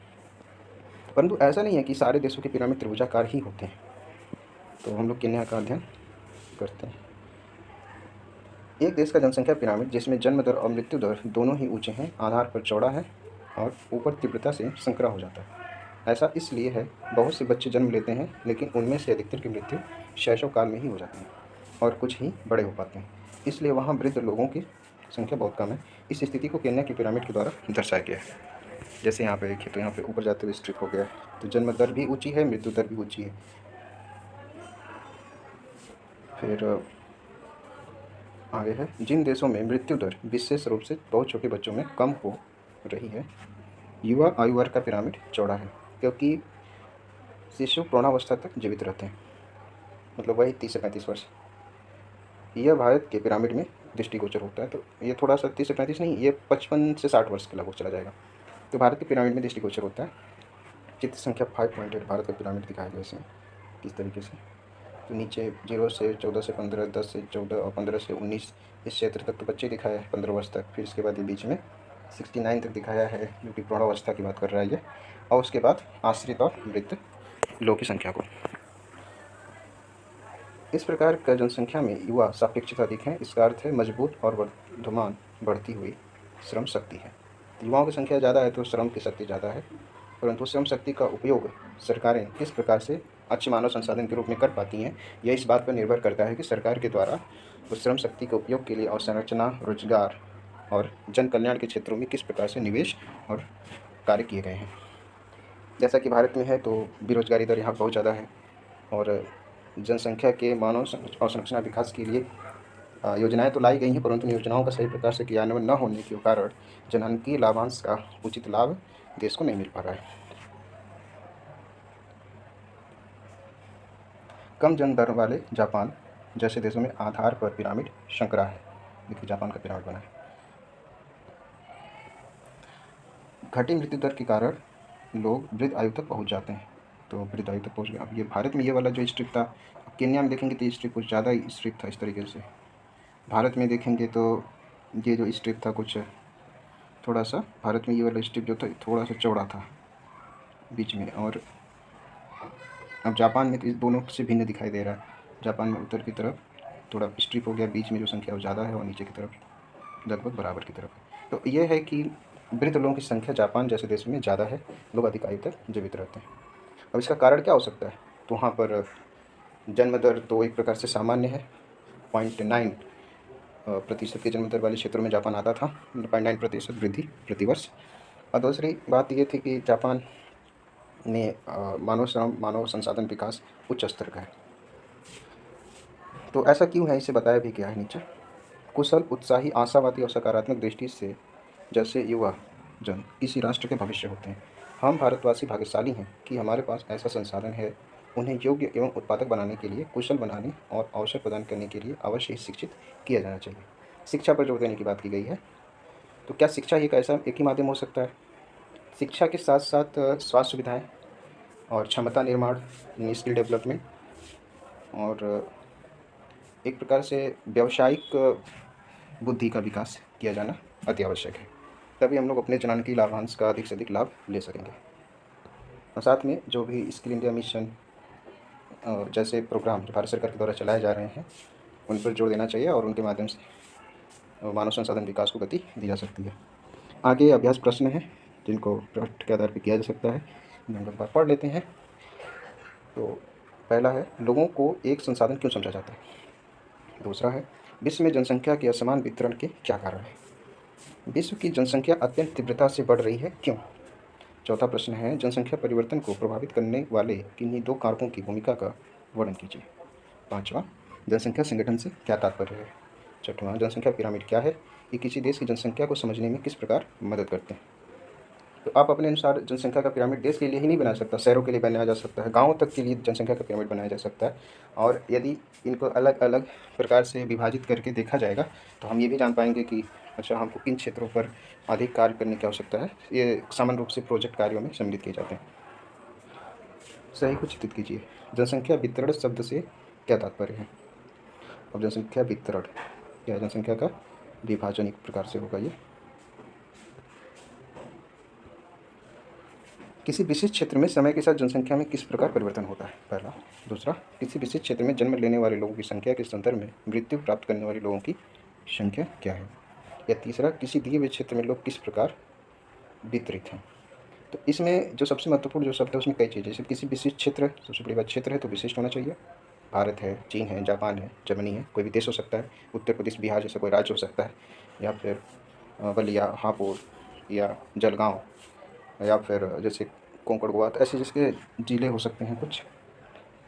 परंतु ऐसा नहीं है कि सारे देशों के पिरामिड त्रिभुजाकार ही होते हैं। तो हम लोग केन्या का अध्ययन करते हैं। एक देश का जनसंख्या पिरामिड जिसमें जन्म दर और मृत्यु दर दोनों ही ऊंचे हैं, आधार पर चौड़ा है और ऊपर तीव्रता से संकरा हो जाता है। ऐसा इसलिए है, बहुत से बच्चे जन्म लेते हैं, लेकिन उनमें से अधिकतर की मृत्यु शैशव काल में ही हो जाती है और कुछ ही बड़े हो पाते हैं। इसलिए वहाँ वृद्ध लोगों की संख्या बहुत कम है। इस स्थिति को केन्या की पिरामिड के द्वारा दर्शाया गया है। जैसे यहाँ पे देखिए, तो यहाँ पे ऊपर जाते हुए स्ट्रिप हो गया है, तो जन्म दर भी ऊँची है, मृत्यु दर भी ऊँची है। फिर आगे है, जिन देशों में मृत्यु दर विशेष रूप से बहुत छोटे बच्चों में कम हो रही है, युवा आयु वर्ग का पिरामिड चौड़ा है, क्योंकि शिशु प्रौढ़ावस्था तक जीवित रहते हैं, मतलब वही 30 से 35 वर्ष। यह भारत के पिरामिड में दृष्टिगोचर होता है। तो ये थोड़ा सा 30 से 35 नहीं, ये 55 से 60 वर्ष के लगभग चला जाएगा। तो भारत के पिरामिड में दृष्टिगोचर होता है। चित्र संख्या 5.8 भारत का पिरामिड दिखाया गया इसमें किस तरीके से। तो नीचे 0 से 14 से 15, 10 से 14 और 15 से 19 इस क्षेत्र तक तो बच्चे दिखाया है 15 वर्ष तक। फिर इसके बाद ये बीच में 69 तक दिखाया है, जो कि प्रौढ़ावस्था की बात कर रहा है ये। और उसके बाद आश्रित और मृत लोगों की संख्या को। इस प्रकार का जनसंख्या में युवा सापेक्षता अधिक है। इसका अर्थ है मजबूत और वर्धमान बढ़ती हुई श्रम शक्ति है। युवाओं की संख्या ज़्यादा है तो श्रम की शक्ति ज़्यादा है, परंतु श्रम शक्ति का उपयोग सरकारें किस प्रकार से अच्छे मानव संसाधन के रूप में कर पाती हैं, यह इस बात पर निर्भर करता है कि सरकार के द्वारा उस श्रम शक्ति के उपयोग के लिए अवसंरचना, रोजगार और जन कल्याण के क्षेत्रों में किस प्रकार से निवेश और कार्य किए गए हैं। जैसा कि भारत में है तो बेरोजगारी दर यहाँ बहुत ज़्यादा है और जनसंख्या के मानव अवसंरचना विकास के लिए योजनाएं तो लाई गई हैं, परंतु योजनाओं का सही प्रकार से क्रियान्वयन न होने के कारण जनहन लाभांश का उचित लाभ देश को नहीं मिल पा रहा है। कम जन दर वाले जापान जैसे देशों में आधार पर पिरामिड शंकरा है। देखिए जापान का पिरामिड बना है। घटी मृत्यु दर के कारण लोग वृद्ध आयु तक पहुंच जाते हैं, तो वृद्ध आयु तक पहुंच गए। अब ये भारत में ये वाला जो स्ट्रिप था, केन्या में देखेंगे तो स्ट्रिप कुछ ज़्यादा ही स्ट्रिप था इस तरीके से। भारत में देखेंगे तो ये जो स्ट्रिप था कुछ थोड़ा सा, भारत में ये वाला स्ट्रिप जो था थोड़ा सा चौड़ा था बीच में। और अब जापान में तो इस दोनों से भिन्न दिखाई दे रहा है। जापान में उत्तर की तरफ थोड़ा स्ट्रिप हो गया, बीच में जो संख्या वो ज़्यादा है और नीचे की तरफ लगभग बराबर की तरफ है। तो ये है कि वृद्ध लोगों की संख्या जापान जैसे देश में ज़्यादा है, लोग अधिक आयु तक जीवित रहते हैं। अब इसका कारण क्या हो सकता है? तो वहाँ पर जन्म दर तो एक प्रकार से सामान्य है, 0.9% की जन्म दर वाले क्षेत्रों में जापान आता था, 0.9% वृद्धि प्रतिवर्ष। और दूसरी बात ये थी कि जापान में मानव श्रम, मानव संसाधन विकास उच्च स्तर का है। तो ऐसा क्यों है, इसे बताया भी गया है नीचे। कुशल, उत्साही, आशावादी और सकारात्मक दृष्टि से जैसे युवा जन किसी राष्ट्र के भविष्य होते हैं। हम भारतवासी भाग्यशाली हैं कि हमारे पास ऐसा संसाधन है। उन्हें योग्य एवं उत्पादक बनाने के लिए, कुशल बनाने और अवसर प्रदान करने के लिए अवश्य ही शिक्षित किया जाना चाहिए। शिक्षा पर जोर देने की बात की गई है। तो क्या शिक्षा एक ही माध्यम हो सकता है? शिक्षा के साथ साथ स्वास्थ्य सुविधाएँ और क्षमता निर्माण, स्किल डेवलपमेंट और एक प्रकार से व्यावसायिक बुद्धि का विकास किया जाना अति आवश्यक है। तभी हम लोग अपने जनन लाभांश का अधिक से अधिक लाभ ले सकेंगे। और साथ में जो भी स्किल इंडिया मिशन जैसे प्रोग्राम जो भारत सरकार के द्वारा चलाए जा रहे हैं, उन पर जोर देना चाहिए और उनके माध्यम से मानव संसाधन विकास को गति दी जा सकती है। आगे अभ्यास प्रश्न हैं जिनको प्रश्न के आधार पर किया जा सकता है, हम लोग पढ़ लेते हैं। तो पहला है, लोगों को एक संसाधन क्यों समझा जाता है? दूसरा है, विश्व में जनसंख्या के असमान वितरण के क्या कारण हैं? विश्व की जनसंख्या अत्यंत तीव्रता से बढ़ रही है, क्यों? चौथा प्रश्न है, जनसंख्या परिवर्तन को प्रभावित करने वाले किन्हीं दो कारकों की भूमिका का वर्णन कीजिए। पाँचवा, जनसंख्या संगठन से क्या तात्पर्य है? छठवां, जनसंख्या पिरामिड क्या है? ये किसी देश की जनसंख्या को समझने में किस प्रकार मदद करते हैं? तो आप अपने अनुसार जनसंख्या का पिरामिड देश के लिए ही नहीं बना सकता, शहरों के लिए बनाया जा सकता है, गाँव तक के लिए जनसंख्या का पिरामिड बनाया जा सकता है। और यदि इनको अलग अलग प्रकार से विभाजित करके देखा जाएगा तो हम ये भी जान पाएंगे कि अच्छा, हमको किन क्षेत्रों पर अधिक कार्य करने की आवश्यकता है। ये सामान्य रूप से प्रोजेक्ट कार्यों में सम्मिलित किए जाते हैं। सही को चित्रित कीजिए। जनसंख्या वितरण शब्द से क्या तात्पर्य है। अब जनसंख्या वितरण क्या है, जनसंख्या का विभाजन एक प्रकार से होगा ये। किसी विशेष क्षेत्र में समय के साथ जनसंख्या में किस प्रकार परिवर्तन होता है, पहला। दूसरा, किसी विशेष क्षेत्र में जन्म लेने वाले लोगों की संख्या के संदर्भ में मृत्यु प्राप्त करने वाले लोगों की संख्या क्या है। या तीसरा, किसी दिए हुए क्षेत्र में लोग किस प्रकार वितरित हैं। तो इसमें जो सबसे महत्वपूर्ण जो शब्द है उसमें कई चीज़ें, जैसे किसी विशिष्ट क्षेत्र, सबसे बड़ी बात क्षेत्र है तो विशिष्ट होना चाहिए। भारत है, चीन है, जापान है, जर्मनी है, कोई भी देश हो सकता है, उत्तर प्रदेश, बिहार जैसा कोई राज्य हो सकता है, या फिर बलिया, हापुड़ या जलगांव, या फिर जैसे कोंकण गोवा, तो ऐसे जिसके ज़िले हो सकते हैं कुछ।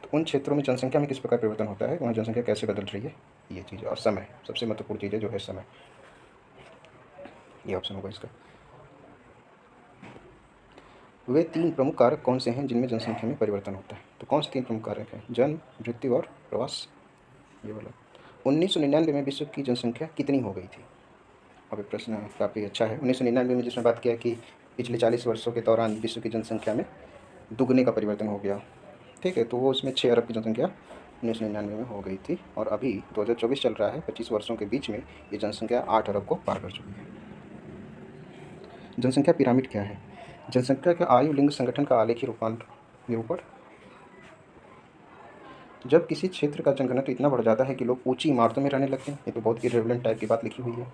तो उन क्षेत्रों में जनसंख्या में किस प्रकार परिवर्तन होता है, वहाँ जनसंख्या कैसे बदल रही है, ये चीज़। और समय, सबसे महत्वपूर्ण चीज़ है जो है समय, ये ऑप्शन होगा इसका। वे 3 प्रमुख कारक कौन से हैं जिनमें जनसंख्या में परिवर्तन होता है। तो कौन से 3 प्रमुख कारक हैं, जन्म, मृत्यु और प्रवास, ये वाला। 1999 में विश्व की जनसंख्या कितनी हो गई थी। अब ये प्रश्न काफ़ी अच्छा है। 1999 में जिसमें बात किया कि पिछले 40 वर्षों के दौरान विश्व की जनसंख्या में दुगने का परिवर्तन हो गया, ठीक है। तो वो उसमें 6 अरब की जनसंख्या 1999 में हो गई थी, और अभी 2024 चल रहा है, 25 वर्षों के बीच में ये जनसंख्या 8 अरब को पार कर चुकी है। जनसंख्या पिरामिड क्या है। जनसंख्या के आयु लिंग संगठन का आलेखी निरूपण। जब किसी क्षेत्र का जनघनत्व इतना बढ़ जाता है कि लोग ऊंची इमारतों में रहने लगते हैं, ये तो बहुत इर्रेलेवेंट टाइप की बात लिखी हुई है।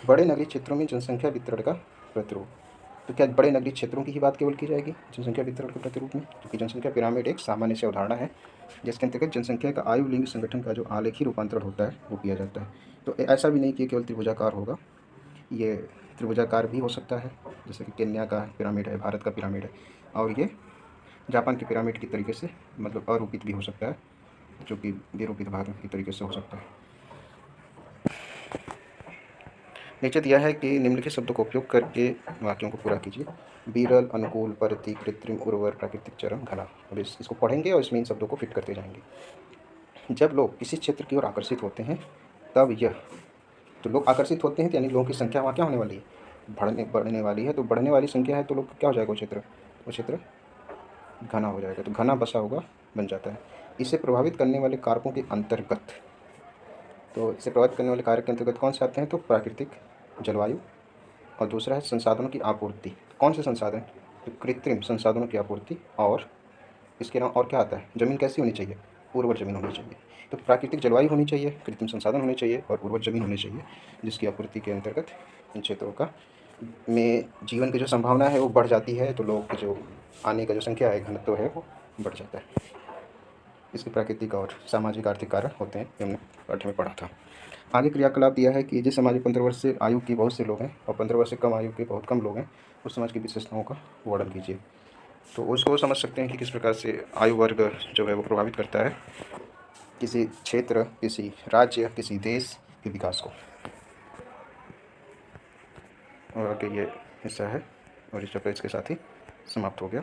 बड़े नगरीय क्षेत्रों में जनसंख्या वितरण का प्रतिरूप। तो क्या बड़े नगरीय क्षेत्रों की ही बात केवल की जाएगी जनसंख्या वितरण के प्रतिरूप में, क्योंकि जनसंख्या पिरामिड एक सामान्य से अवधारणा है जिसके अंतर्गत जनसंख्या का आयु लिंग संगठन का जो आलेखी रूपांतरण होता है वो किया जाता है। तो ऐसा भी नहीं कि केवल त्रिभुजाकार होगा, ये त्रिभुजाकार भी हो सकता है, जैसे कि केन्या का पिरामिड है, भारत का पिरामिड है, और ये जापान के पिरामिड की तरीके से मतलब अरूपित भी हो सकता है, जो कि विरूपित भाग की तरीके से हो सकता है। नीचे दिया है कि निम्नलिखित शब्दों का उपयोग करके वाक्यों को पूरा कीजिए। विरल, अनुकूल, परति, कृत्रिम, उर्वर, प्राकृतिक, चरम, घना। और इसको पढ़ेंगे और इसमें इन शब्दों को फिट करते जाएंगे। जब लोग किसी क्षेत्र की ओर आकर्षित होते हैं तब यह, तो लोग आकर्षित होते हैं तो यानी लोगों की संख्या वहाँ क्या होने वाली है, बढ़ने वाली है। तो बढ़ने वाली संख्या है तो लोग क्या हो जाएगा, वो क्षेत्र घना हो जाएगा, तो घना बसा होगा बन जाता है। इसे प्रभावित करने वाले कारकों के अंतर्गत, तो इसे प्रभावित करने वाले कारक के अंतर्गत कौन से आते हैं, तो प्राकृतिक, जलवायु, और दूसरा है संसाधनों की आपूर्ति। कौन से संसाधन, तो कृत्रिम संसाधनों की आपूर्ति, और इसके अलावा और क्या आता है, ज़मीन कैसी होनी चाहिए, उर्वर ज़मीन होनी चाहिए। तो प्राकृतिक जलवायु होनी चाहिए, कृत्रिम संसाधन होने चाहिए और उर्वर ज़मीन होनी चाहिए, जिसकी आपूर्ति के अंतर्गत इन क्षेत्रों का में जीवन की जो संभावना है वो बढ़ जाती है, तो लोगों की जो आने का जो संख्या है, घनत्व है, वो बढ़ जाता है। इसके प्राकृतिक और सामाजिक आर्थिक कारण होते हैं, ये हमने पाठ में पढ़ा था। आगे क्रियाकलाप दिया है कि जिस समाज में 15 वर्ष से आयु के बहुत से लोग हैं और 15 वर्ष से कम आयु के बहुत कम लोग हैं, उस समाज की विशेषताओं का वर्णन कीजिए। तो उसको समझ सकते हैं कि किस प्रकार से आयु वर्ग जो है वो प्रभावित करता है किसी क्षेत्र, किसी राज्य, किसी देश के विकास को। और आगे ये हिस्सा है और इस चैप्टर इसके साथ ही समाप्त हो गया।